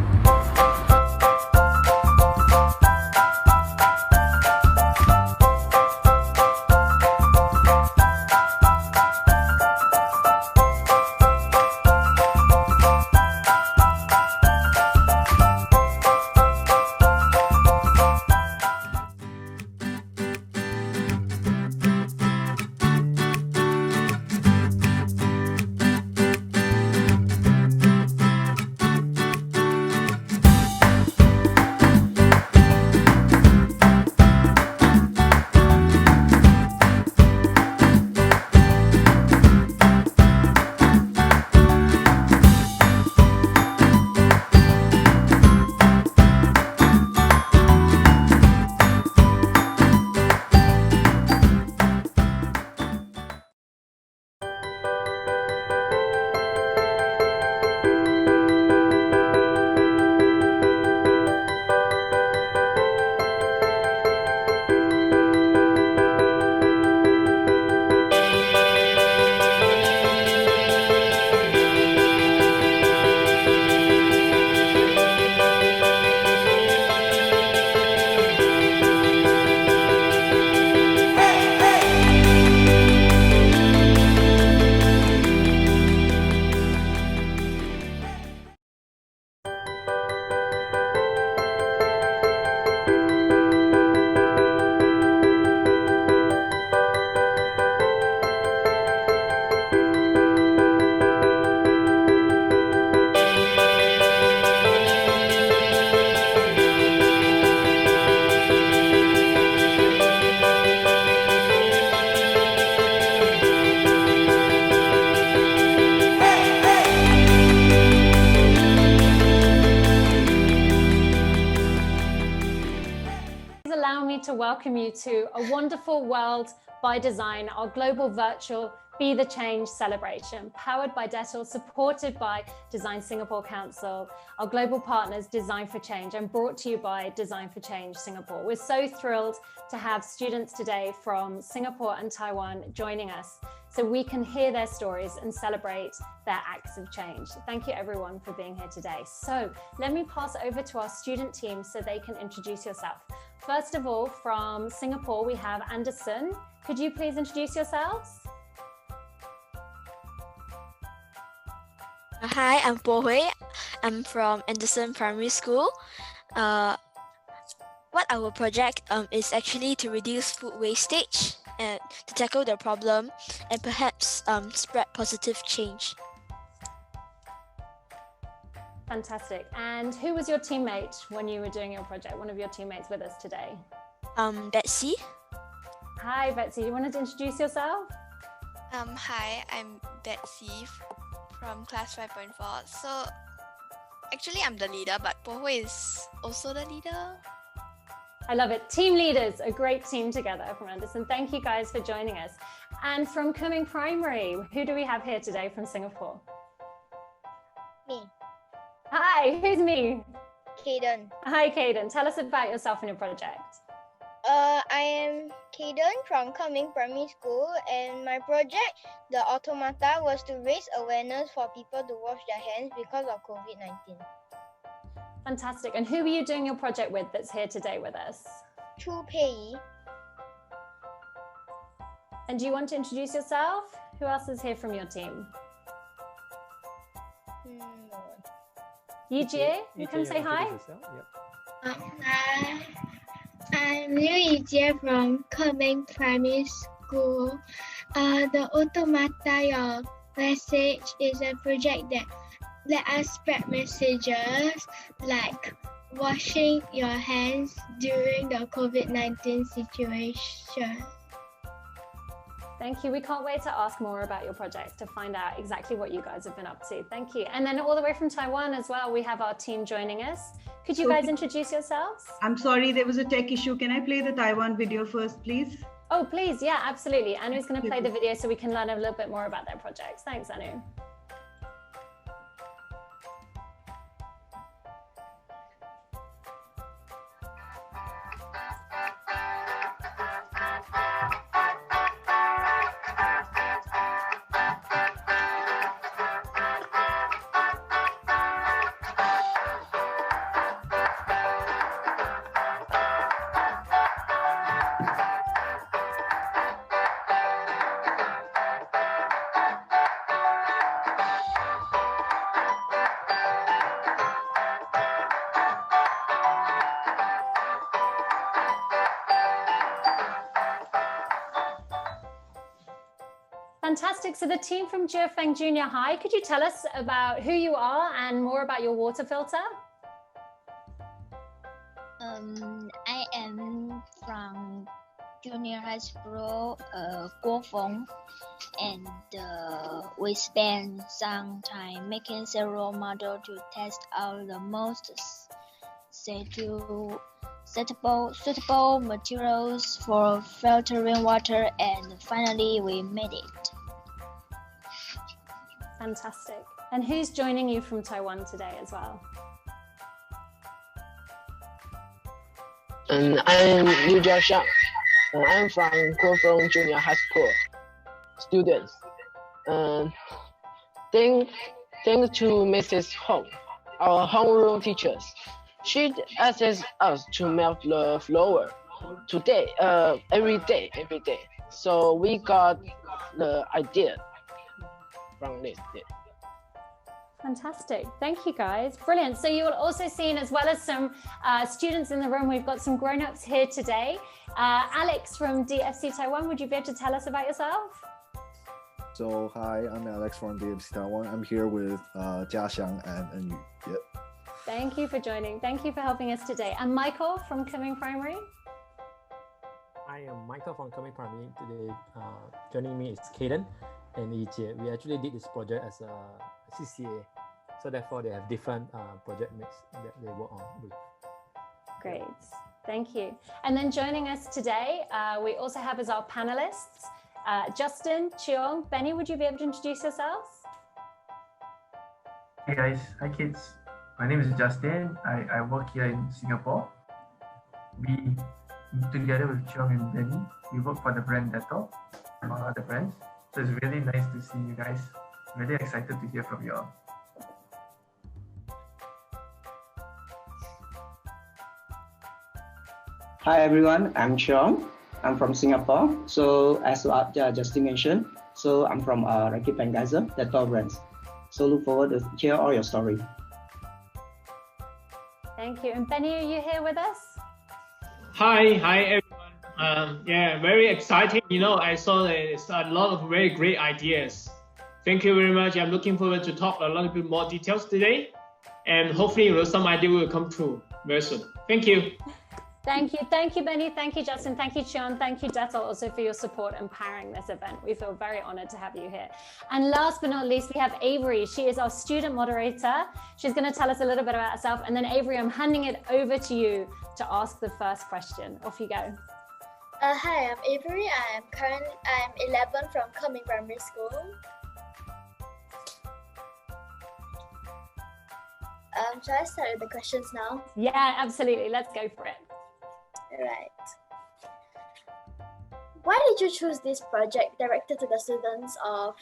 To welcome you to A Wonderful World by Design, our global virtual Be the Change celebration, powered by Dettel, supported by Design Singapore Council, our global partners Design for Change, and brought to you by Design for Change Singapore. We're so thrilled to have students today from Singapore and Taiwan joining us so we can hear their stories and celebrate their acts of change. Thank you everyone for being here today. So let me pass over to our student team so they can introduce yourself. First of all, from Singapore, we have Anderson. Could you please introduce yourselves? Hi, I'm Po Hui. I'm from Anderson Primary School. What our project is actually to reduce food wastage and to tackle the problem and perhaps spread positive change. Fantastic. And who was your teammate when you were doing your project? One of your teammates with us today? Betsy. Hi, Betsy. You wanted to introduce yourself? Hi, I'm Betsy from class 5.4. So actually I'm the leader, but Pohui is also the leader. I love it. Team leaders, a great team together from Anderson. Thank you guys for joining us. And from Coming Primary, who do we have here today from Singapore? Me. Hi, who's me? Kaden. Hi, Kaden. Tell us about yourself and your project. I am Kaden from Coming Primary School, and my project, the automata, was to raise awareness for people to wash their hands because of COVID-19. Fantastic. And who are you doing your project with that's here today with us? Chu Pei. And do you want to introduce yourself? Who else is here from your team? Yijie, you can say hi. Hi, I'm Liu Yijie from Coming Primary School. The Automata Your Message is a project that let us spread messages like washing your hands during the COVID-19 situation. Thank you. We can't wait to ask more about your project to find out exactly what you guys have been up to. Thank you. And then all the way from Taiwan as well, we have our team joining us. Could you guys introduce yourselves? I'm sorry, there was a tech issue. Can I play the Taiwan video first, please? Oh, please. Yeah, absolutely. Anu's going to play the video so we can learn a little bit more about their projects. Thanks, Anu. Fantastic. So the team from Jiufeng Junior High, could you tell us about who you are and more about your water filter? I am from Junior High School, Guofeng, and we spend some time making several models to test out the most suitable materials for filtering water, and finally we made it. Fantastic. And who's joining you from Taiwan today as well? I'm Liu Jiaxiang. I'm from Guofeng Junior High School students. Thanks to Mrs. Hong, our homeroom teachers. She asks us to melt the flour today, every day. So we got the idea from this. Fantastic. Thank you, guys. Brilliant. So you'll also seen, as well as some students in the room, we've got some grown-ups here today. Alex from DFC Taiwan, would you be able to tell us about yourself? So hi, I'm Alex from DFC Taiwan. I'm here with Jiaxiang and Enyu. Yep. Thank you for joining. Thank you for helping us today. And Michael from Coming Primary. I am Michael from Coming Primary. Today, joining me is Kaden and Yijie. We actually did this project as a CCA, so therefore they have different project mix that they work on with. Great, thank you. And then joining us today, we also have as our panelists, Justin, Cheong, Benny, would you be able to introduce yourselves? Hey guys, hi kids. My name is Justin. I work here in Singapore. We, together with Cheong and Benny, we work for the brand Dettol, among other brands. So it's really nice to see you guys. Really excited to hear from you all. Hi everyone, I'm Cheong. I'm from Singapore. So as Justin mentioned, so I'm from Rakip and Geyser, Dettol brands. So look forward to hear all your story. Thank you. And Benny, are you here with us? Hi everyone. Yeah, very exciting. I saw there's a lot of very great ideas. Thank you very much. I'm looking forward to talk a little bit more details today, and hopefully, some idea will come true very soon. Thank you. Thank you, Benny. Thank you, Justin. Thank you, Sean. Thank you, Detal, also for your support and powering this event. We feel very honored to have you here. And last but not least, we have Avery. She is our student moderator. She's going to tell us a little bit about herself. And then, Avery, I'm handing it over to you to ask the first question. Off you go. Hi, I'm Avery. I'm 11 from Cumming Primary School. Shall I start with the questions now? Yeah, absolutely. Let's go for it. All right. Why did you choose this project directed to the students of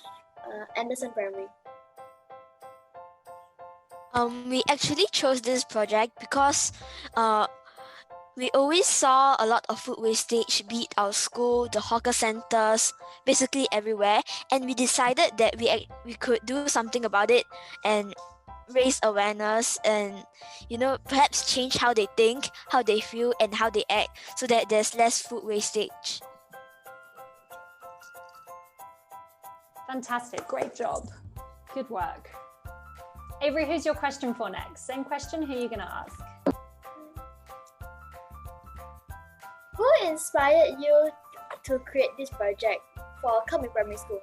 Anderson Primary? We actually chose this project because we always saw a lot of food wastage, be it our school, the hawker centers, basically everywhere. And we decided that we could do something about it and raise awareness and, perhaps change how they think, how they feel, and how they act so that there's less food wastage. Fantastic. Great job. Good work. Avery, who's your question for next? Same question. Who are you going to ask? Who inspired you to create this project for Cumming Primary School?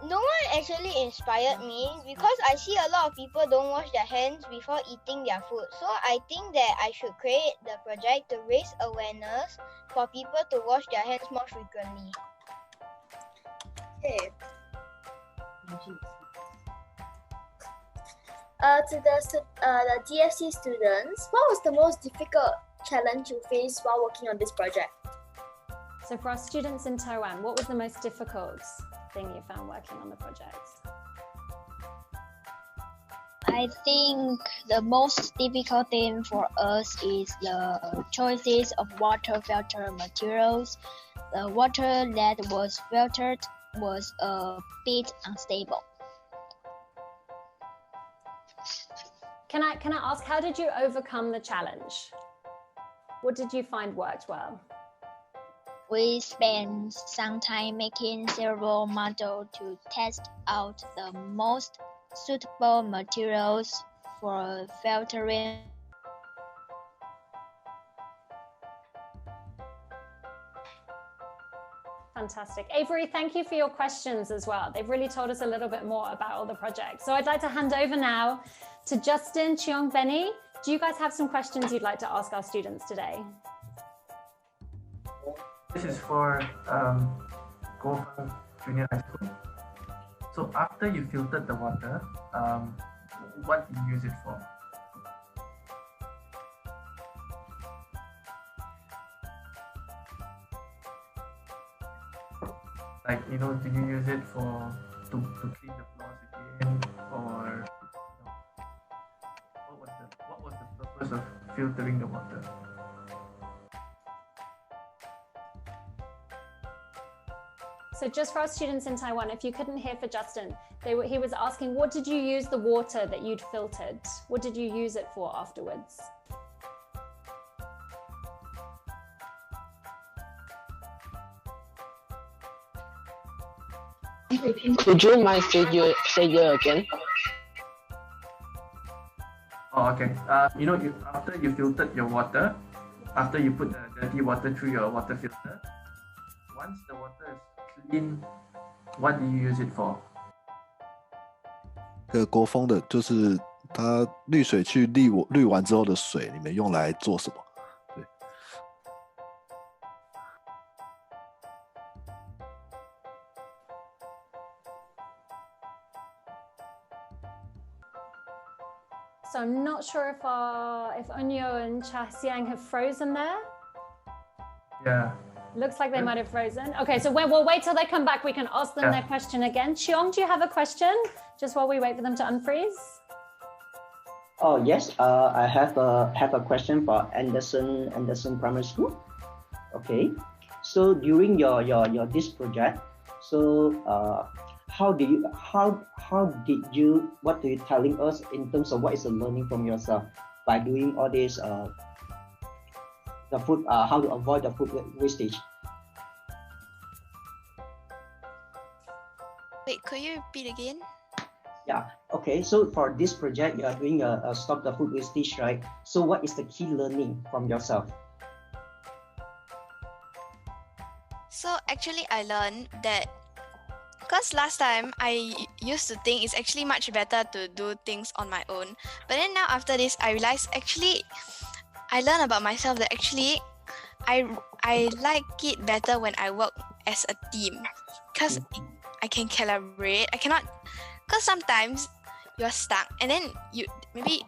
No one actually inspired me because I see a lot of people don't wash their hands before eating their food. So I think that I should create the project to raise awareness for people to wash their hands more frequently. Okay. To the DFC students, what was the most difficult challenge you faced while working on this project? So for our students in Taiwan, what was the most difficult thing you found working on the project? I think the most difficult thing for us is the choices of water filter materials. The water that was filtered was a bit unstable. Can I ask, how did you overcome the challenge? What did you find worked well? We spent some time making several models to test out the most suitable materials for filtering. Fantastic. Avery, thank you for your questions as well. They've really told us a little bit more about all the projects. So I'd like to hand over now to Justin, Cheong, Benny. Do you guys have some questions you'd like to ask our students today? This is for Gofang Junior High School. So after you filtered the water, what do you use it for? Like, do you use it for to clean the floors again, or what was the purpose of filtering the water? So just for our students in Taiwan, if you couldn't hear for Justin, he was asking, what did you use the water that you'd filtered? What did you use it for afterwards? Could you mind say you again? Oh, okay. After you filtered your water, after you put the dirty water through your water filter, once the water is clean, what do you use it for? 国风的就是它滤水器滤完之后的水，你们用来做什么？对。So I'm not sure if Onyo and Cha Xiang have frozen there. Yeah. Looks like they might have frozen. Okay, so we'll wait till they come back. We can ask them their question again. Cheong, do you have a question? Just while we wait for them to unfreeze. Oh yes, I have a question for Anderson Primary School. Okay, so during your this project, so what are you telling us in terms of what is the learning from yourself by doing all this the food how to avoid the food wastage. Wait, could you repeat again? Yeah. Okay. So for this project, you are doing a stop the food wastage, right? So what is the key learning from yourself? So actually, I learned that because last time I used to think it's actually much better to do things on my own. But then now after this, I realized actually I learned about myself that actually I like it better when I work as a team because I can collaborate. I cannot, because sometimes you're stuck and then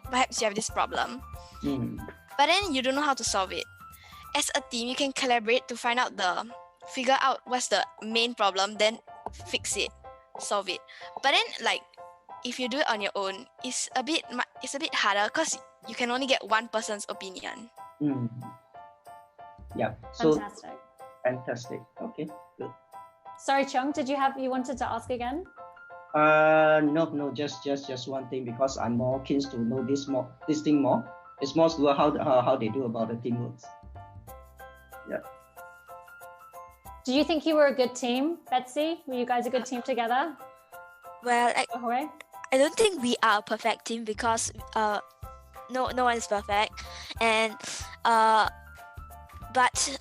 perhaps you have this problem, but then you don't know how to solve it. As a team, you can collaborate to figure out what's the main problem, then fix it, solve it. But then like if you do it on your own, it's a bit harder because you can only get one person's opinion. Yeah. So Fantastic. Fantastic. Okay. Good. Sorry, Chung, you wanted to ask again? No, just one thing, because I'm more keen to know this thing more. It's more to how they do about the teamwork. Yeah. Do you think you were a good team, Betsy? Were you guys a good team together? Well, I don't think we are a perfect team because no one is perfect, and but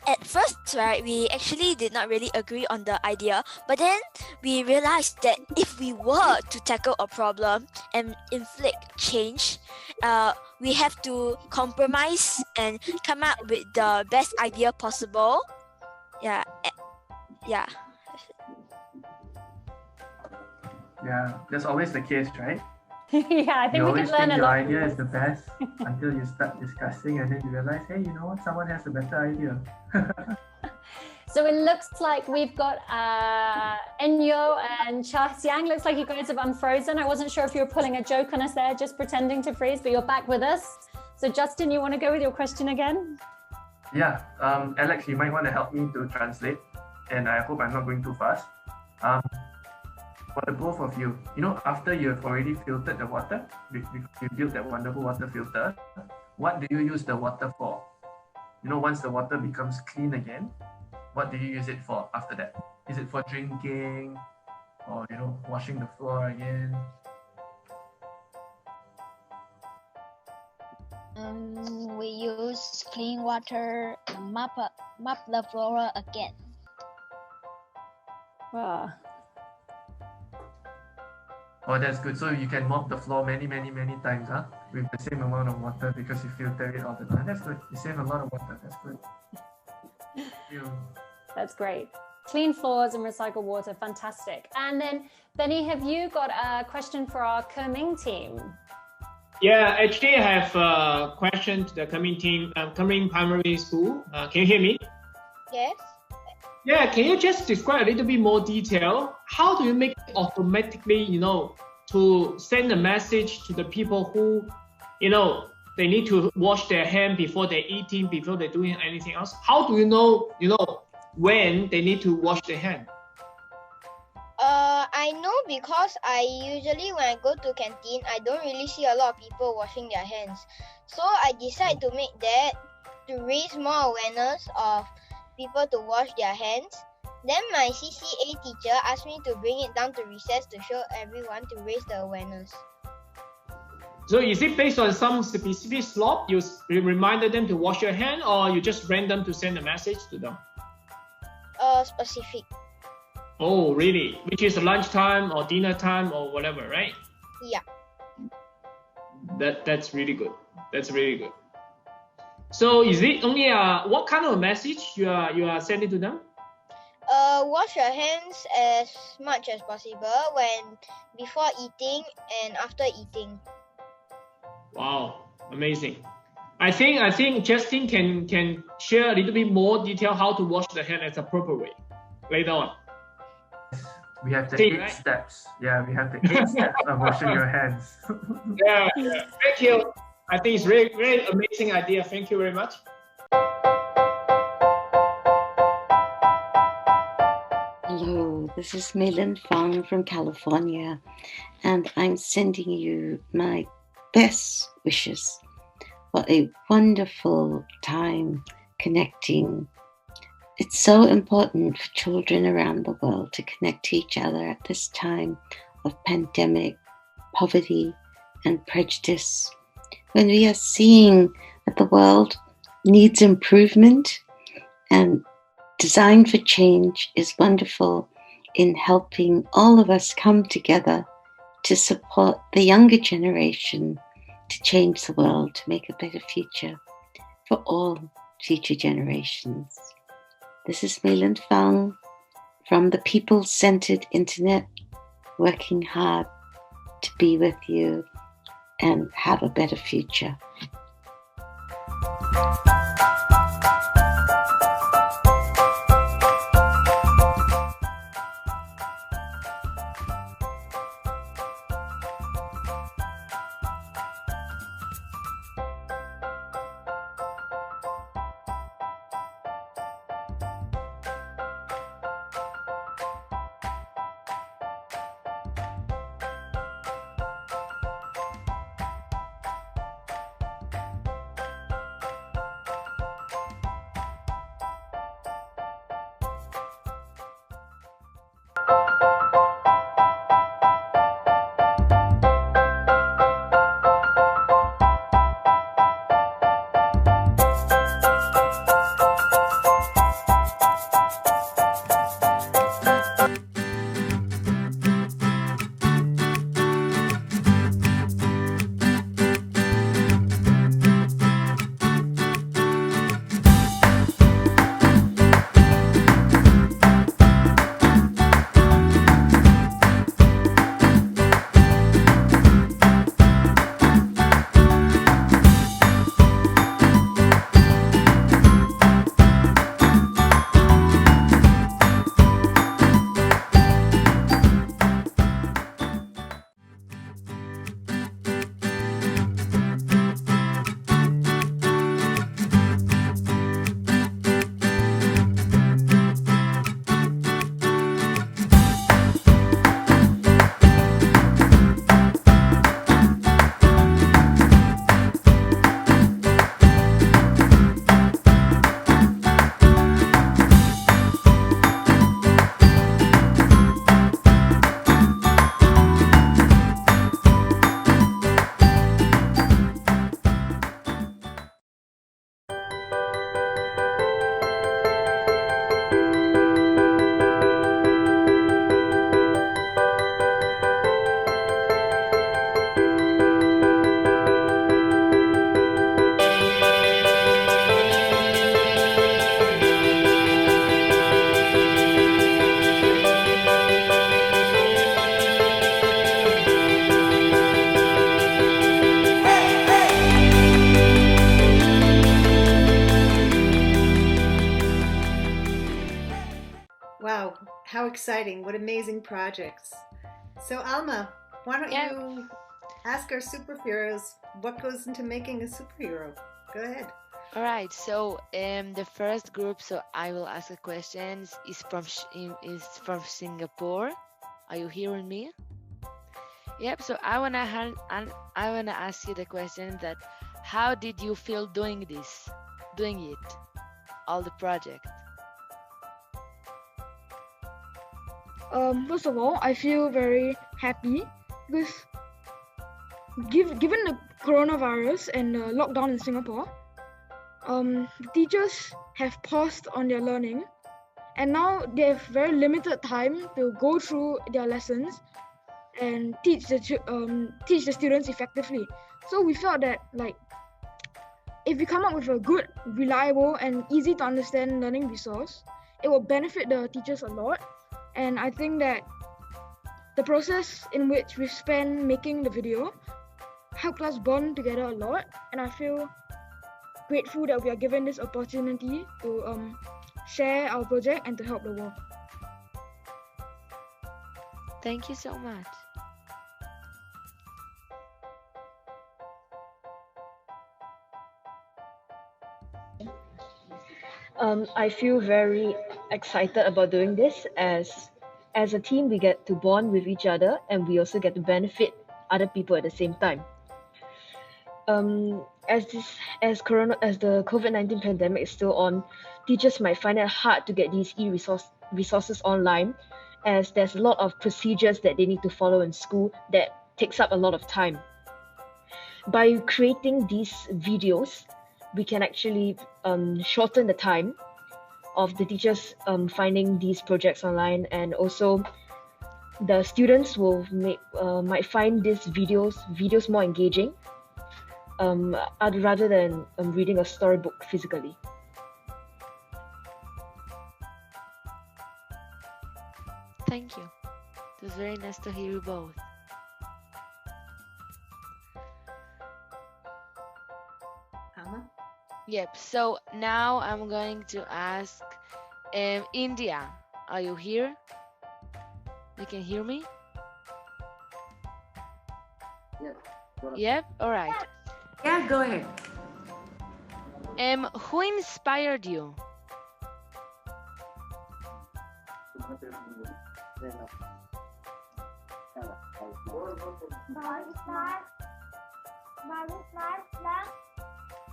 at first, right, we actually did not really agree on the idea, but then we realized that if we were to tackle a problem and inflict change, we have to compromise and come up with the best idea possible. Yeah. Yeah, that's always the case, right? Yeah, I think you we always could learn think a your lot. idea is the best until you start discussing, and then you realize, hey, you know what? Someone has a better idea. So it looks like we've got Enyo and Cha Xiang. Looks like you guys have unfrozen. I wasn't sure if you were pulling a joke on us there, just pretending to freeze, but you're back with us. So Justin, you want to go with your question again? Yeah, Alex, you might want to help me to translate, and I hope I'm not going too fast. For the both of you, after you've already filtered the water, you built that wonderful water filter, what do you use the water for? Once the water becomes clean again, what do you use it for after that? Is it for drinking or, washing the floor again? We use clean water to mop the floor again. Wow. Oh, that's good. So you can mop the floor many times, huh? With the same amount of water because you filter it all the time. That's good. You save a lot of water. That's good. That's great. Clean floors and recycled water. Fantastic. And then, Benny, have you got a question for our Kerming team? Yeah, actually, I have a question to the Kerming team. Kerming Primary School. Can you hear me? Yes. Yeah, can you just describe a little bit more detail? How do you make it automatically, to send a message to the people who, they need to wash their hand before they're eating, before they're doing anything else? How do you know, when they need to wash their hand? I know because I usually when I go to canteen, I don't really see a lot of people washing their hands. So I decide to make that to raise more awareness of people to wash their hands. Then my CCA teacher asked me to bring it down to recess to show everyone to raise the awareness. So is it based on some specific slot? You reminded them to wash your hand, or you just random to send a message to them? Specific. Oh, really? Which is lunchtime or dinner time or whatever, right? Yeah. That's really good. That's really good. So is it only what kind of message you are sending to them? Wash your hands as much as possible before eating and after eating. Wow, amazing. I think Justin can share a little bit more detail how to wash the hand as a proper way later on. We have the 8 steps. Yeah, we have the 8 steps of washing your hands. Yeah. Thank you. I think it's really, really amazing idea. Thank you very much. Hello, this is Meilin Fang from California, and I'm sending you my best wishes for a wonderful time connecting. It's so important for children around the world to connect to each other at this time of pandemic, poverty, and prejudice, when we are seeing that the world needs improvement, and Design for Change is wonderful in helping all of us come together to support the younger generation to change the world, to make a better future for all future generations. This is Mei-Lin Fang from the People-Centered Internet, working hard to be with you and have a better future. Wow, how exciting. What amazing projects. So Alma, why don't you ask our superheroes what goes into making a superhero? Go ahead. All right. So the first group, so I will ask the questions, is from Singapore. Are you hearing me? Yep. So I wanna ask you the question that how did you feel doing it, all the project? First of all, I feel very happy because given the coronavirus and the lockdown in Singapore, teachers have paused on their learning, and now they have very limited time to go through their lessons and teach the students effectively. So we felt that if we come up with a good, reliable, and easy to understand learning resource, it will benefit the teachers a lot. And I think that the process in which we spent making the video helped us bond together a lot, and I feel grateful that we are given this opportunity to share our project and to help the world. Thank you so much. I feel very excited about doing this as a team we get to bond with each other and we also get to benefit other people at the same time. as the COVID-19 pandemic is still on, teachers might find it hard to get these resources online, as there's a lot of procedures that they need to follow in school that takes up a lot of time. By creating these videos, we can actually shorten the time of the teachers finding these projects online, and also the students might find these videos more engaging, rather than reading a storybook physically. Thank you. It was very nice to hear you both. Yep, so now I'm going to ask India, are you here? You can hear me? Yes. Yep, all right. Yeah, go ahead. Who inspired you? मार्चला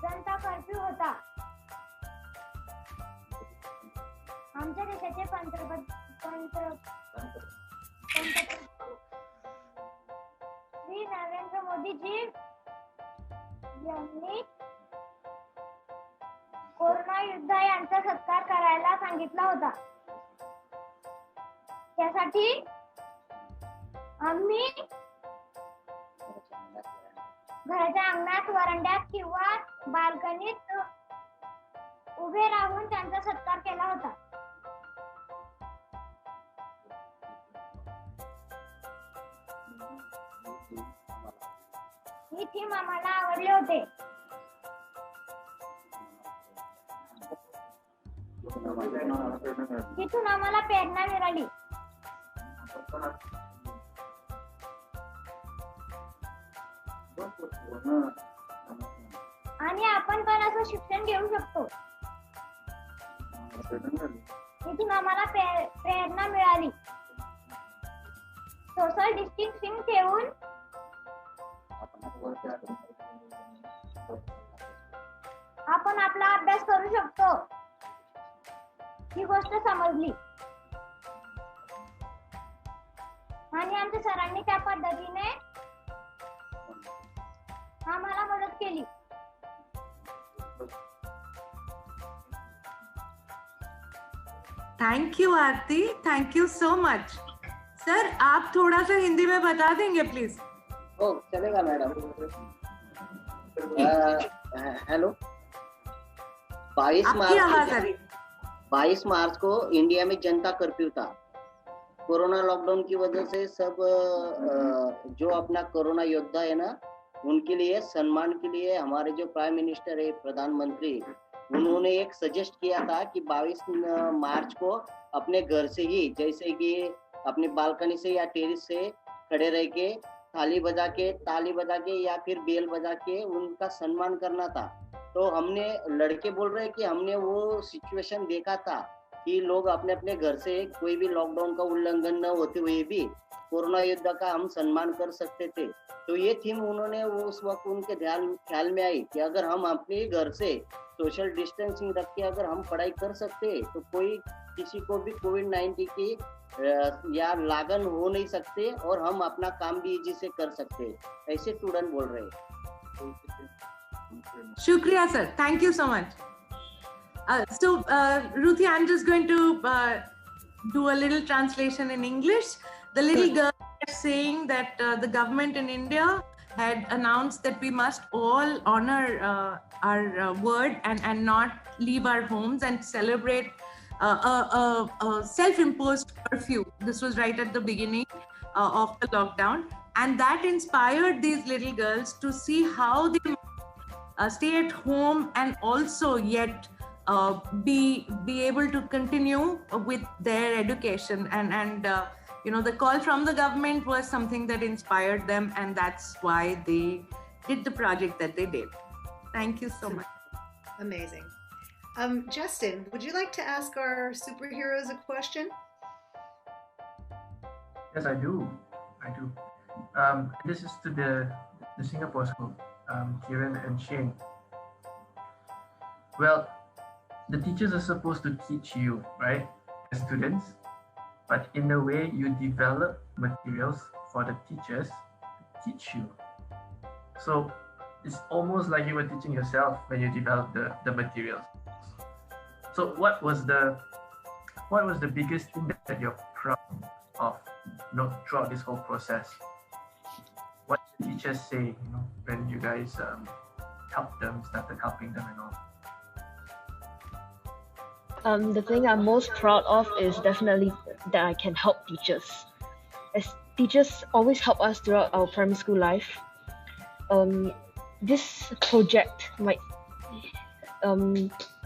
जनता curfew होता. आमच्या देशाचे श्री नरेंद्र मोदीजी यांनी corona योद्धा यांचा सत्कार करायला सांगितला होता. त्यासाठी आम्ही घराच्या अंगणात, वरांड्यात किंवा बाल्कनीत उभे राहून त्यांचा सत्कार केला होता. ही थीम आम्हाला आवडले होते. तिथून आम्हाला प्रेरणा मिळाली. आणि आपण पण असं शिक्षण घेऊ शकतो. तिथून आम्हाला प्रेरणा मिळाली. सोशल डिस्टन्सिंग ठेवून आपण आपला अभ्यास करू शकतो, ही गोष्ट समजली. आणि आमच्या सरांनी त्या पद्धतीने आम्हाला मदत केली. Thank you Aarti, thank you so much. Sir, आप थोड़ा सा हिंदी में बता देंगे प्लीज? ओ चलेगा मैडम. हेलो. 22 मार्च को इंडिया में जनता कर्फ्यू था. कोरोना लॉकडाउन की वजह से सब जो अपना कोरोना योद्धा है ना, उनके लिए सम्मान के लिए हमारे जो प्राइम मिनिस्टर है, प्रधानमंत्री, उन्होंने एक सजेस्ट किया था कि 22 मार्च को अपने घर से ही, जैसे कि अपनी बालकनी से या टेरिस से खड़े रह के ताली बजा के या फिर बेल बजा के उनका सम्मान करना था. तो हमने लड़के बोल रहे हैं कि हमने वो सिचुएशन देखा था कि लोग अपने अपने घर से कोई भी लॉकडाउन का उल्लंघन न होते हुए भी कोरोना योद्धा का हम सम्मान कर सकते थे. तो ये थीम उन्होंने उस वक्त उनके ख्याल में आई कि अगर हम अपने घर से सोशल डिस्टेंसिंग रख के अगर हम पढ़ाई कर सकते तो कोई किसी को भी कोविड-19 की या लागन हो नहीं सकते और हम अपना काम भी इजी से कर सकते. ऐसे स्टूडेंट बोल रहे हैं. शुक्रिया sir, thank you so much. So Ruthie, I'm just going to do a little translation in English. The little girl is saying that the government in India had announced that we must all honor our word and not leave our homes and celebrate a self-imposed curfew. This was right at the beginning of the lockdown, and that inspired these little girls to see how they stay at home and also yet be able to continue with their education. And you know, the call from the government was something that inspired them, and that's why they did the project that they did. Thank you so much. Amazing. Justin, would you like to ask our superheroes a question? Yes, I do. This is to the Singapore school. Kieran and Shane. Well, the teachers are supposed to teach you, right, as students, but in a way you develop materials for the teachers to teach you. So it's almost like you were teaching yourself when you developed the materials. So what was the biggest thing that you're proud of, throughout this whole process? What did the teachers say, when you guys helped them, started helping them and all? The thing I'm most proud of is definitely that I can help teachers. As teachers always help us throughout our primary school life. This project might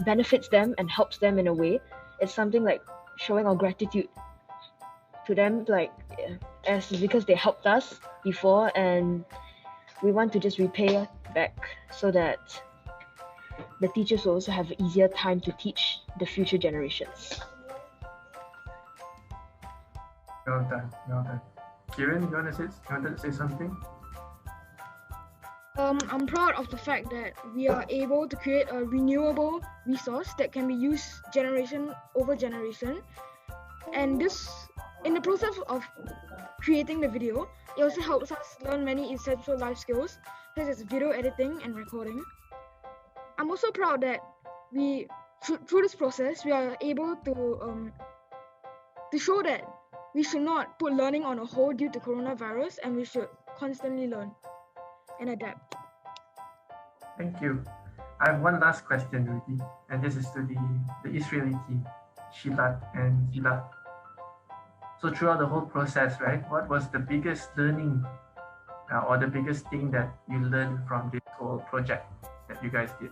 benefits them and helps them in a way. It's something like showing our gratitude to them, because they helped us before, and we want to just repay back so that the teachers will also have an easier time to teach the future generations. Well done, well done. Kieran, you want to say something? I'm proud of the fact that we are able to create a renewable resource that can be used generation over generation. And this, in the process of creating the video, it also helps us learn many essential life skills, such as video editing and recording. I'm also proud that through this process, we are able to show that we should not put learning on a hold due to coronavirus, and we should constantly learn and adapt. Thank you. I have one last question, Rudy, and this is to the Israeli team, Shilat and Hila. So throughout the whole process, right, what was the biggest learning or the biggest thing that you learned from this whole project that you guys did?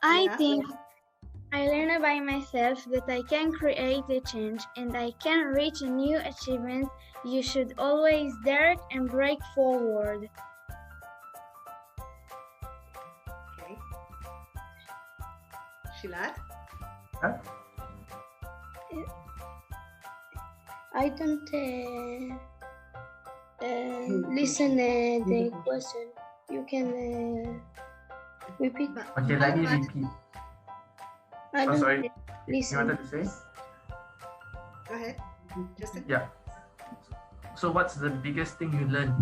I think I learned by myself that I can create a change and I can reach a new achievement. You should always dare and break forward. Okay. Shilat? Huh? I don't listen the question. You can repeat. Okay, let me repeat. I don't sorry. listen. You wanted to say? Go ahead, Justin. Yeah. So what's the biggest thing you learned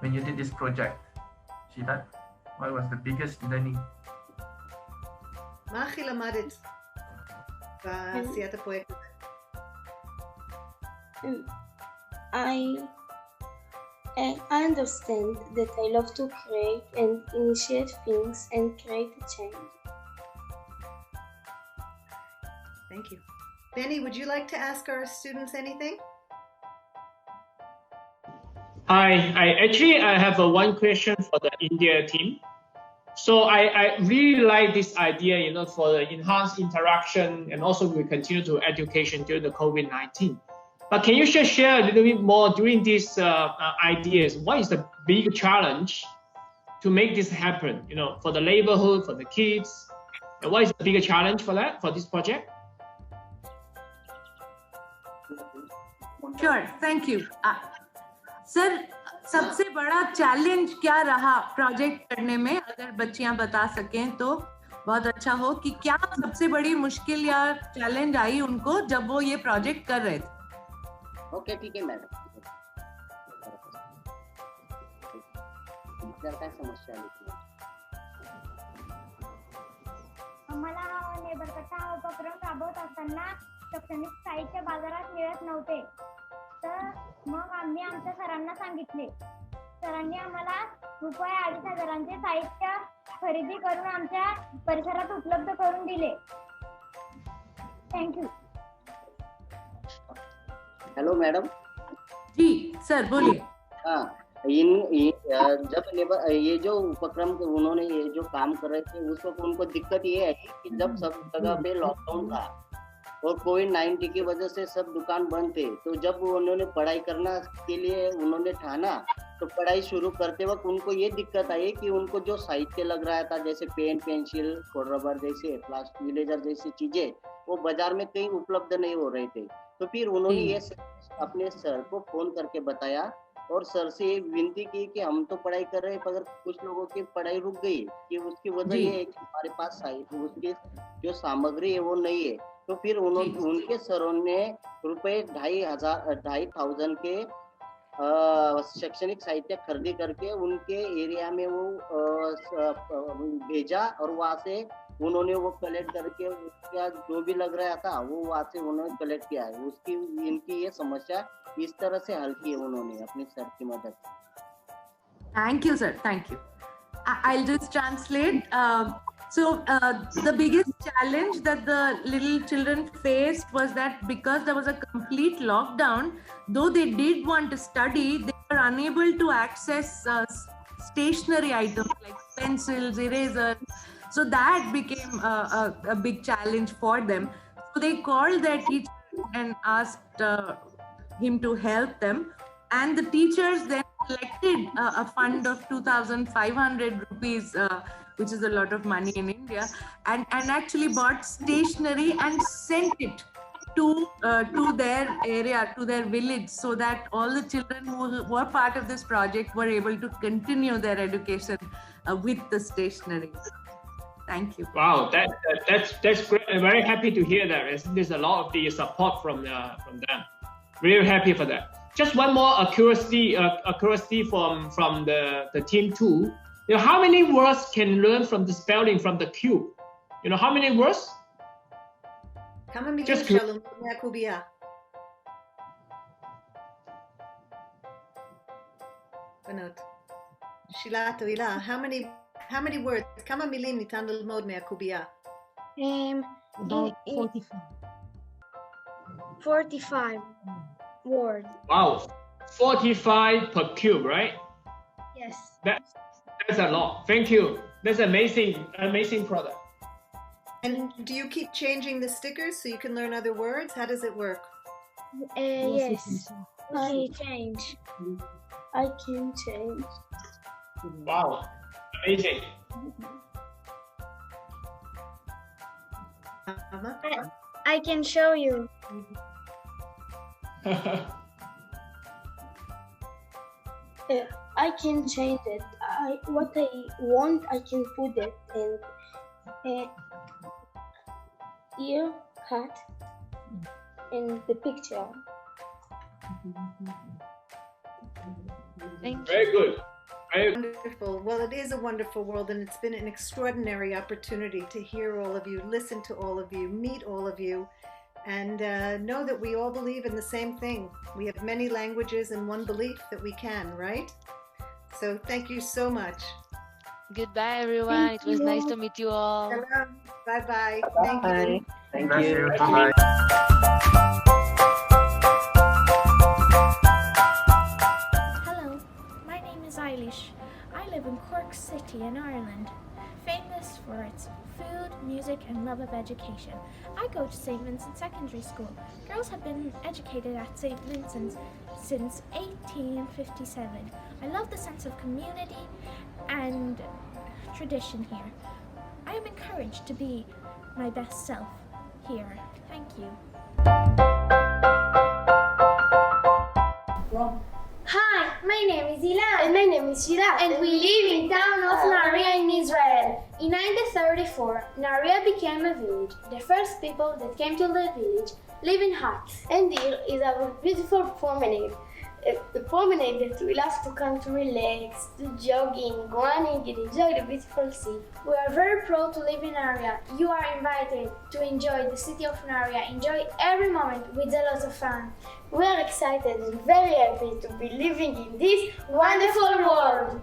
when you did this project, Shilat? What was the biggest learning? מה הכי למדת בעשיית הפרויקט הזה? I understand that I love to create and initiate things and create a change. Thank you. Benny, would you like to ask our students anything? I have one question for the India team. So I really like this idea, for the enhanced interaction, and also we continue to education during the COVID-19. But can you just share a little bit more during these ideas? What is the big challenge to make this happen? For the neighborhood, for the kids, and what is the bigger challenge for this project? Sure, thank you. Sir, सबसे बड़ा challenge क्या रहा project करने में? अगर बच्चियां बता सकें तो बहुत अच्छा हो कि क्या सबसे बड़ी मुश्किल या चैलेंज आई उनको जब वो ये प्रोजेक्ट कर रहे थे? ओके, ठीक है मैडम. काय समस्या आली? आम्हाला नेबर कट्टा हा उपक्रम राबवत असताना शैक्षणिक साहित्य बाजारात मिळत नव्हते. तर मग आम्ही आमच्या सरांना सांगितले. सरांनी आम्हाला ₹2,500 साहित्य खरेदी करून आमच्या परिसरात उपलब्ध करून दिले. Thank you. Hello madam. जी सर, बोलिए. हाँ, जब ये जो उपक्रम उन्होंने ये जो काम कर रहे थे, उस वक्त उनको दिक्कत ये है कि जब सब जगह पे लॉकडाउन था और कोविड-19 की वजह से सब दुकान बंद थे, तो जब उन्होंने पढ़ाई करना के लिए उन्होंने ठाना, तो पढ़ाई शुरू करते वक्त उनको ये दिक्कत आई कि उनको जो साहित्य लग रहा था, जैसे पेन, पेंसिल, रबर जैसे प्लास्टिक इरेजर जैसी चीजें, वो बाजार में कहीं उपलब्ध नहीं हो रहे थे. तो फिर उन्होंने ये अपने सर को फोन करके बताया और सर से ये विनती की कि हम तो पढ़ाई कर रहे हैं मगर कुछ लोगों की पढ़ाई रुक गई कि उसकी वजह ये है कि हमारे पास उसकी जो सामग्री है वो नहीं है। तो फिर उनके सरों ने रुपए 2,500 के शैक्षणिक साहित्य खरीदी करके उनके एरिया में वो भेजा और वहां से उन्होंने वो कलेक्ट करके उसका जो भी लग रहा था वो वहां से उन्होंने कलेक्ट किया है। उसकी इनकी ये समस्या इस तरह से हल की है उन्होंने अपने सर की मदद से। Thank you, sir. Thank you. I'll just translate. The biggest challenge that the little children faced was that because there was a complete lockdown, though they did want to study, they were unable to access stationery items like pencils, erasers. So that became a big challenge for them. So they called their teacher and asked him to help them. And the teachers then collected a fund of 2,500 rupees, which is a lot of money in India, and actually bought stationery and sent it to their area, to their village, so that all the children who were part of this project were able to continue their education with the stationery. Thank you. Wow, that's great. I'm very happy to hear that. There's a lot of the support from them. Really happy for that. Just one more curiosity from the team too. How many words can learn from the spelling from the cube? How many words? Just how many words? Kama milin ni tandal mode mea kubia? About 45 words. Wow, 45 per cube, right? Yes. That's a lot. Thank you. That's amazing product. And do you keep changing the stickers so you can learn other words? How does it work? Yes. I change. I can change. Wow, amazing. I can show you. I can change it. What I want, I can put it in ear cut in the picture. Very good. Wonderful. Well, it is a wonderful world, and it's been an extraordinary opportunity to hear all of you, listen to all of you, meet all of you, and know that we all believe in the same thing. We have many languages and one belief that we can, right? So thank you so much. Goodbye, everyone. It was nice to meet you all. Bye-bye. Thank you. Thank you. Bye. Hello, my name is Eilish. I live in Cork City in Ireland, famous for its food, music and love of education. I go to St. Vincent Secondary School. Girls have been educated at St. Vincent's since 1857. I love the sense of community and tradition here. I am encouraged to be my best self here. Thank you. Hi, my name is Ilan. And my name is Shira. And we live in town of Nariya in Israel. In 1934, Nariya became a village. The first people that came to the village live in huts. And here is our beautiful promenade. The promenade that we love to come to relax, do jogging, running, and enjoy the beautiful sea. We are very proud to live in Nariya. You are invited to enjoy the city of Nariya. Enjoy every moment with a lot of fun. We are excited and very happy to be living in this wonderful world.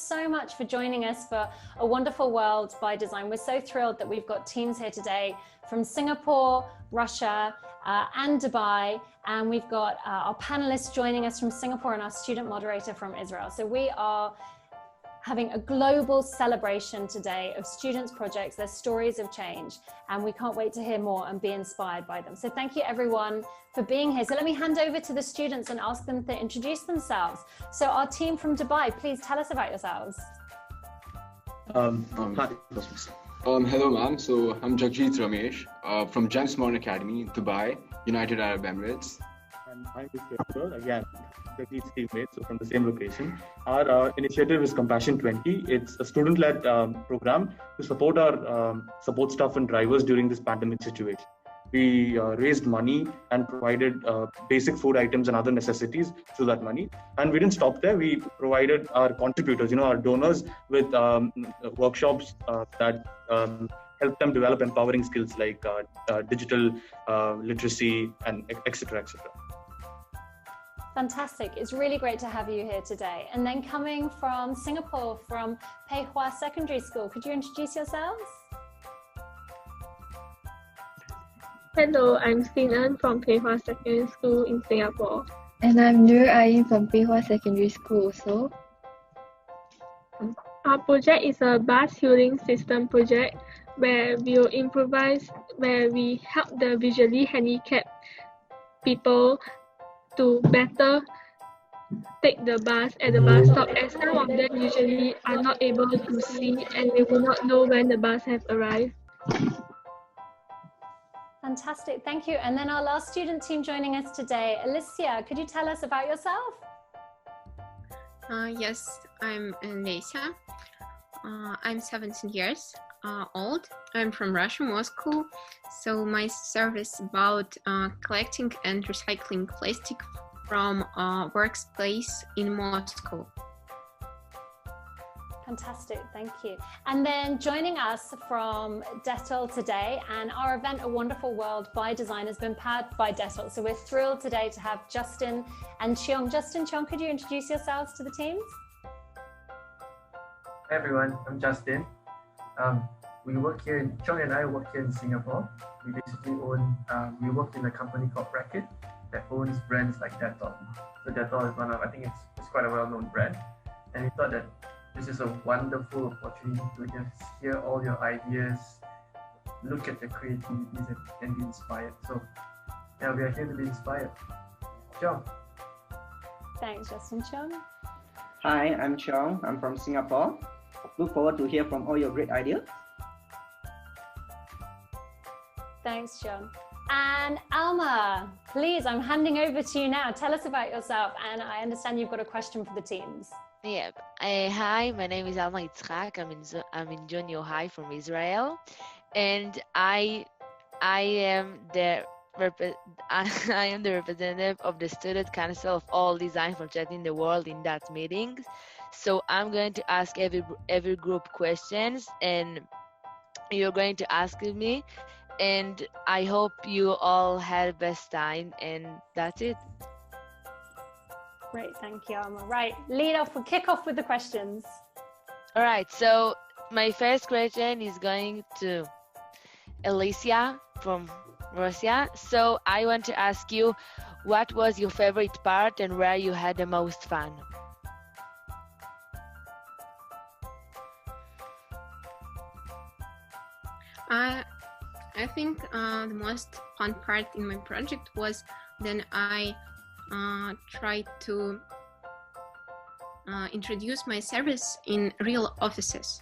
so much for joining us for A Wonderful World by Design. We're so thrilled that we've got teams here today from Singapore, Russia, and Dubai. And we've got our panelists joining us from Singapore and our student moderator from Israel. So we are having a global celebration today of students' projects, their stories of change, and we can't wait to hear more and be inspired by them. So thank you everyone for being here. So let me hand over to the students and ask them to introduce themselves. So our team from Dubai, please tell us about yourselves. Hello ma'am, so I'm Jagjit Ramesh from James Modern Academy, Dubai, United Arab Emirates. And I'm Christopher, again, Jagjit's teammate, so from the same location. Our initiative is Compassion 20. It's a student-led program to support our support staff and drivers during this pandemic situation. We raised money and provided basic food items and other necessities through that money. And we didn't stop there. We provided our contributors, our donors, with workshops that help them develop empowering skills like digital literacy and etc. etc. Fantastic. It's really great to have you here today. And then coming from Singapore, from Pei Hua Secondary School, could you introduce yourselves? Hello, I'm Sinan from Pei Hua Secondary School in Singapore. And I'm Nur Ain from Pei Hua Secondary School also. Our project is a bus healing system project where we'll improvise, where we help the visually handicapped people to better take the bus at the bus stop, as some of them usually are not able to see and they will not know when the bus has arrived. Fantastic, thank you. And then our last student team joining us today, Alicia, could you tell us about yourself? Yes, I'm Alicia. I'm 17 years old. I'm from Russia, Moscow. So my service is about collecting and recycling plastic from workplace in Moscow. Fantastic, thank you. And then joining us from Dettol today, and our event A Wonderful World by Design has been powered by Dettol. So we're thrilled today to have Justin and Cheong. Justin, Cheong, could you introduce yourselves to the teams? Hi everyone, I'm Justin. Cheong and I work here in Singapore. We basically we work in a company called Racket that owns brands like Dettol. So Dettol is one of, I think it's quite a well-known brand. And we thought that this is a wonderful opportunity to just hear all your ideas, look at your creativities and be inspired. So yeah, we are here to be inspired. Cheong. Thanks, Justin. Cheong. Hi, I'm Cheong. I'm from Singapore. Look forward to hear from all your great ideas. Thanks, Cheong. And Alma, please, I'm handing over to you now. Tell us about yourself. And I understand you've got a question for the teams. Yep. Hi, my name is Alma Yitzhak. I'm in junior high from Israel, and I am the representative of the Student Council of all design projects in the world in that meeting. So I'm going to ask every group questions, and you're going to ask me, and I hope you all had the best time, and that's it. Great, thank you, Alma. Right, kick off with the questions. All right, so my first question is going to Alicia from Russia. So I want to ask you, what was your favorite part and where you had the most fun? I think the most fun part in my project was then I tried to introduce my service in real offices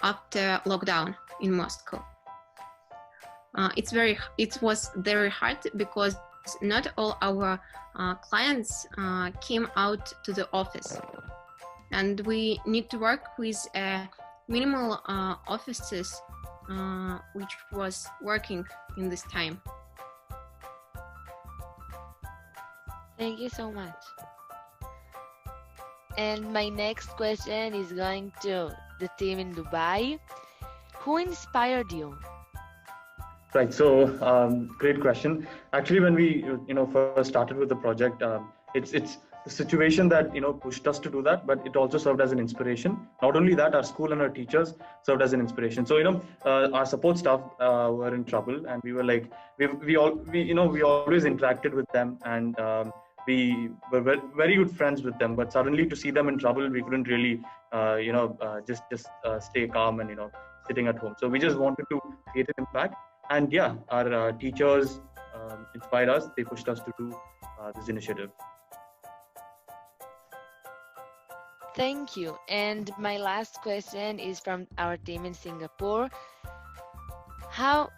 after lockdown in Moscow. It was very hard because not all our clients came out to the office, and we need to work with minimal offices which was working in this time. Thank you so much. And my next question is going to the team in Dubai. Who inspired you? Right, so great question. Actually, when we first started with the project, it's the situation that pushed us to do that, but it also served as an inspiration. Not only that, our school and our teachers served as an inspiration. So our support staff were in trouble, and we were like, we always interacted with them, and we were very good friends with them. But suddenly to see them in trouble, we couldn't really just stay calm and sitting at home. So we just wanted to create an impact, and yeah, our teachers inspired us. They pushed us to do this initiative. Thank you. And my last question is from our team in Singapore. How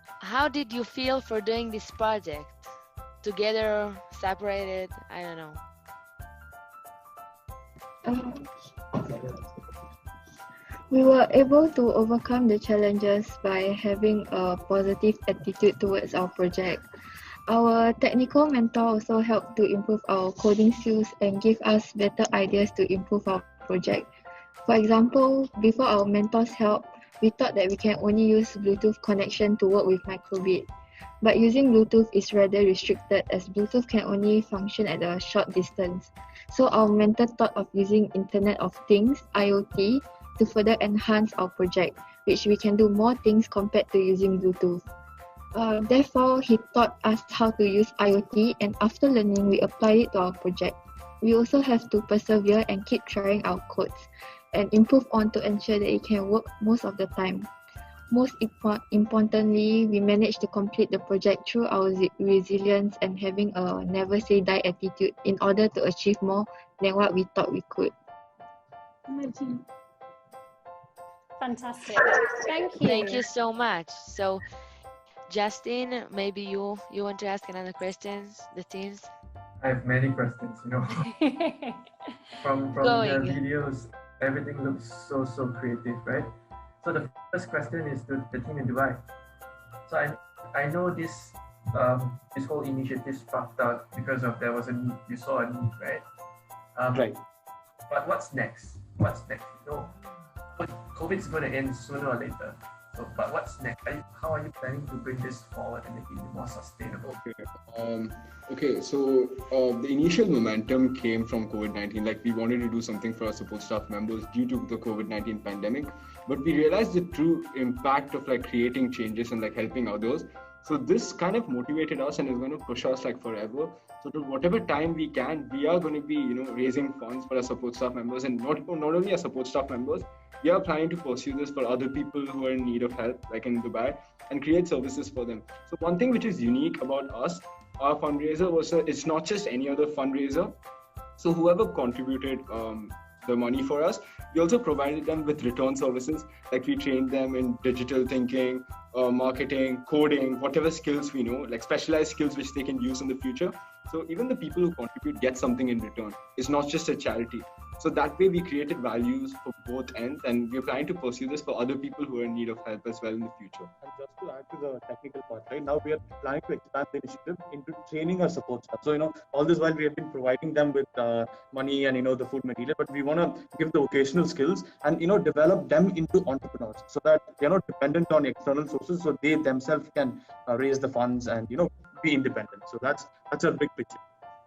did you feel for doing this project? Together, separated? I don't know. We were able to overcome the challenges by having a positive attitude towards our project. Our technical mentor also helped to improve our coding skills and give us better ideas to improve our project. For example, before our mentor's help, we thought that we can only use Bluetooth connection to work with microbit. But using Bluetooth is rather restricted, as Bluetooth can only function at a short distance. So our mentor thought of using Internet of Things, IoT, to further enhance our project, which we can do more things compared to using Bluetooth. Therefore, he taught us how to use IoT, and after learning, we applied it to our project. We also have to persevere and keep trying our codes and improve on to ensure that it can work most of the time. Most importantly, we managed to complete the project through our resilience and having a never say die attitude in order to achieve more than what we thought we could. Fantastic. Thank you. Thank you so much. So, Justin, maybe you want to ask another questions, the teams? I have many questions, From the videos, everything looks so creative, right? So the first question is to the team in Dubai. So I know this whole initiative sparked out because of there was a need, you saw a need, right? Right. But what's next? COVID is going to end sooner or later. So, but what's next? How are you planning to bring this forward and make it more sustainable? So the initial momentum came from COVID-19. Like, we wanted to do something for our support staff members due to the COVID-19 pandemic, but we realized the true impact of creating changes and helping others. So this kind of motivated us and is going to push us forever. So to whatever time we can, we are going to be raising funds for our support staff members, and not only our support staff members. We are planning to pursue this for other people who are in need of help, like in Dubai, and create services for them. So one thing which is unique about us, our fundraiser it's not just any other fundraiser. So whoever contributed the money for us, we also provided them with return services. Like, we trained them in digital thinking, marketing, coding, whatever skills we know, specialized skills which they can use in the future. So even the people who contribute get something in return. It's not just a charity. So that way we created values for both ends, and we're planning to pursue this for other people who are in need of help as well in the future. And just to add to the technical part, right now we are planning to expand the initiative into training our support staff. So all this while we have been providing them with money and the food material, but we want to give the vocational skills and develop them into entrepreneurs, so that they're not dependent on external sources, so they themselves can raise the funds and be independent. So that's a big picture.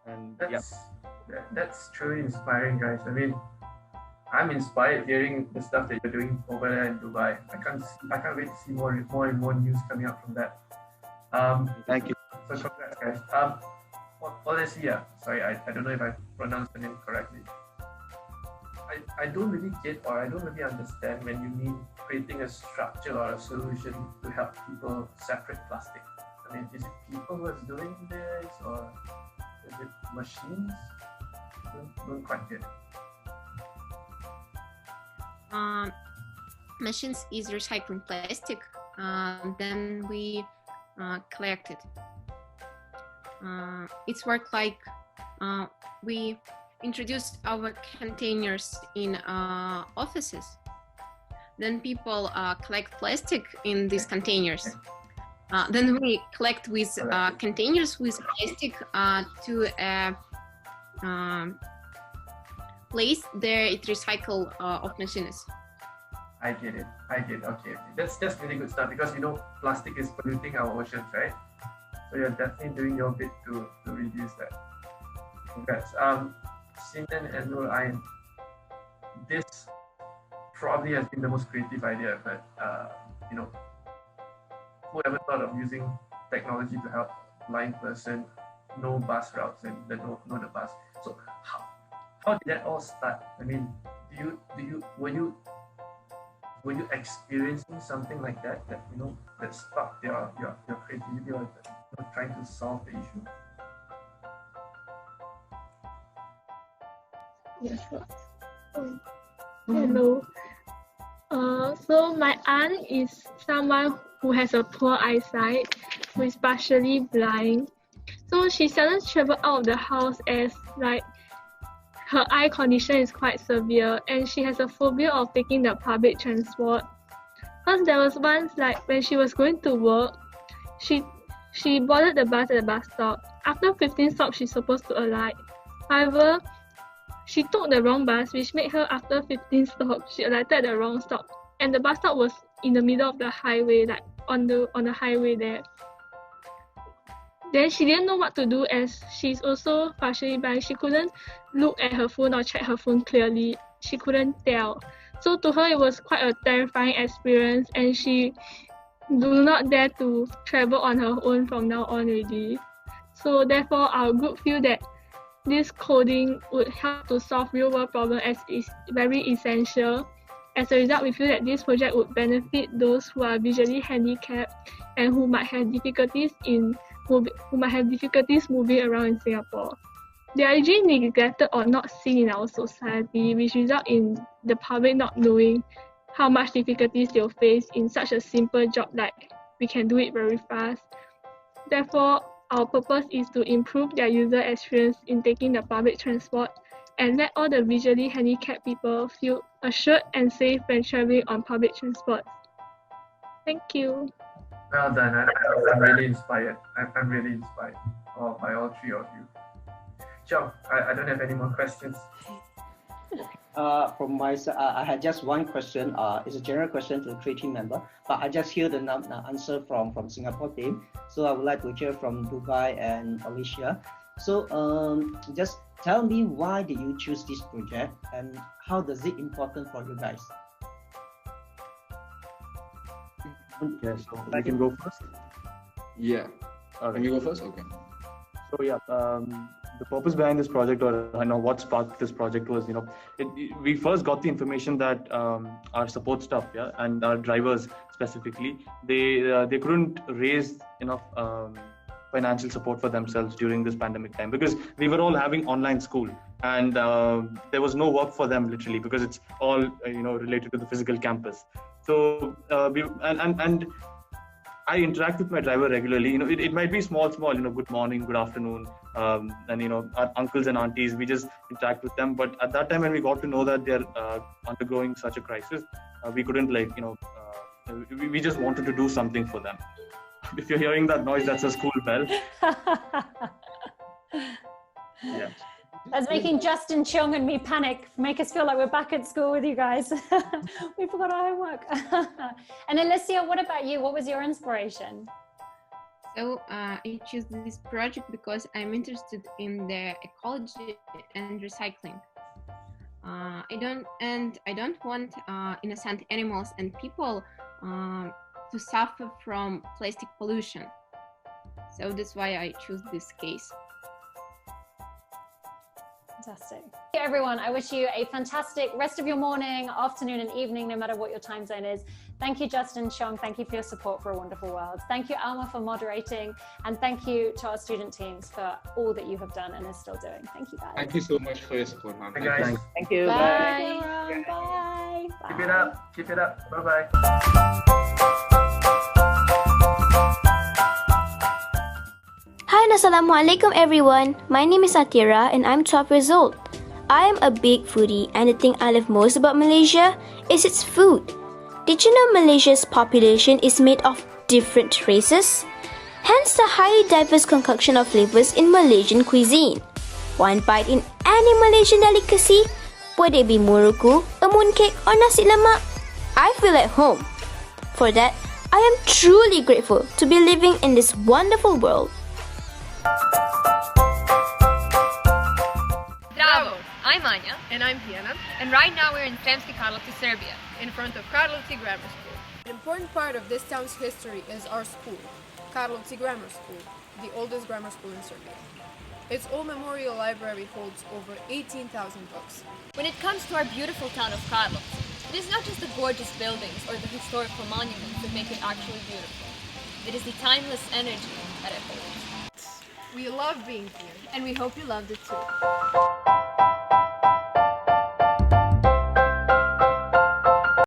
And that's truly inspiring, guys. I mean, I'm inspired hearing the stuff that you're doing over there in Dubai. I can't wait to see more and more news coming out from that. Thank you. So congrats, guys. Olesia, sorry, I don't know if I pronounced the name correctly. I don't really get, or I don't really understand when you mean creating a structure or a solution to help people separate plastic. I mean, is it people who are doing this, or is it machines? Don't quite get it. Machines is recycling plastic, then we collect it. It's work like we introduced our containers in offices. Then people collect plastic in these containers. Then we collect with containers with plastic to a place there it recycle of machines. I get it. Okay. That's really good stuff, because plastic is polluting our oceans, right? So you're definitely doing your bit to reduce that. Congrats. Cement and Nur Iron. This probably has been the most creative idea I've heard. Who ever thought of using technology to help a blind person know bus routes and know the bus? So how did that all start? I mean, were you experiencing something like that that sparked your creativity or trying to solve the issue? Yes. Hello. So my aunt is someone who has a poor eyesight, who is partially blind. So she seldom travels out of the house as her eye condition is quite severe, and she has a phobia of taking the public transport. Because there was once when she was going to work, she boarded the bus at the bus stop. After 15 stops, she's supposed to alight. However, she took the wrong bus, which made her, after 15 stops, she alighted at the wrong stop. And the bus stop was in the middle of the highway, on the highway there. Then she didn't know what to do as she's also partially blind. She couldn't look at her phone or check her phone clearly. She couldn't tell. So to her, it was quite a terrifying experience, and she do not dare to travel on her own from now on already. So therefore, our group feel that this coding would help to solve real-world problems as is very essential. As a result, we feel that this project would benefit those who are visually handicapped and who might have difficulties moving around in Singapore. They are usually neglected or not seen in our society, which result in the public not knowing how much difficulties they'll face in such a simple job like we can do it very fast. Therefore, our purpose is to improve their user experience in taking the public transport and let all the visually handicapped people feel assured and safe when traveling on public transport. Thank you. Well done. I'm really inspired. I'm really inspired by all three of you. John, I don't have any more questions. From my side, I had just one question. It's a general question to the three team member, but I just hear the answer from Singapore team. So I would like to hear from Dubai and Alicia. So just tell me, why did you choose this project and how does it important for you guys? Yeah, so I can go first. Yeah. Can you go first? Okay. So yeah, the purpose behind this project, or what sparked this project was, we first got the information that our support staff, and our drivers specifically, they couldn't raise enough financial support for themselves during this pandemic time, because we were all having online school, and there was no work for them literally, because it's all related to the physical campus. So and I interact with my driver regularly. It might be small, good morning, good afternoon, and our uncles and aunties, we just interact with them. But at that time, when we got to know that they're undergoing such a crisis, we couldn't we just wanted to do something for them. If you're hearing that noise, that's a school bell. Yeah. That's making Justin, Cheong and me panic, make us feel like we're back at school with you guys. We forgot our homework. And Alicia, what about you? What was your inspiration? So I choose this project because I'm interested in the ecology and recycling. I don't want innocent animals and people to suffer from plastic pollution. So that's why I choose this case. Fantastic. Thank you, everyone. I wish you a fantastic rest of your morning, afternoon, and evening, no matter what your time zone is. Thank you, Justin, Cheong. Thank you for your support for A Wonderful World. Thank you, Alma, for moderating. And thank you to our student teams for all that you have done and are still doing. Thank you, guys. Thank you so much for your support, ma'am. Hey, guys. Thank you. Bye. Bye. Bye. Keep it up. Keep it up. Bye-bye. Hi and Assalamualaikum everyone. My name is Atira and I'm 12 years old. I am a big foodie and the thing I love most about Malaysia is its food. Did you know Malaysia's population is made of different races? Hence the highly diverse concoction of flavors in Malaysian cuisine. One bite in any Malaysian delicacy, whether it be muruku, a mooncake or nasi lemak, I feel at home. For that, I am truly grateful to be living in this wonderful world. Bravo! I'm Anya. And I'm Piana. And right now we're in Sremski Karlovci, Serbia. In front of Karlovci Grammar School. An important part of this town's history is our school, Karlovci Grammar School, the oldest grammar school in Serbia. Its old memorial library holds over 18,000 books. When it comes to our beautiful town of Karlovci, it is not just the gorgeous buildings or the historical monuments that make it actually beautiful. It is the timeless energy that it holds. We love being here. And we hope you loved it too.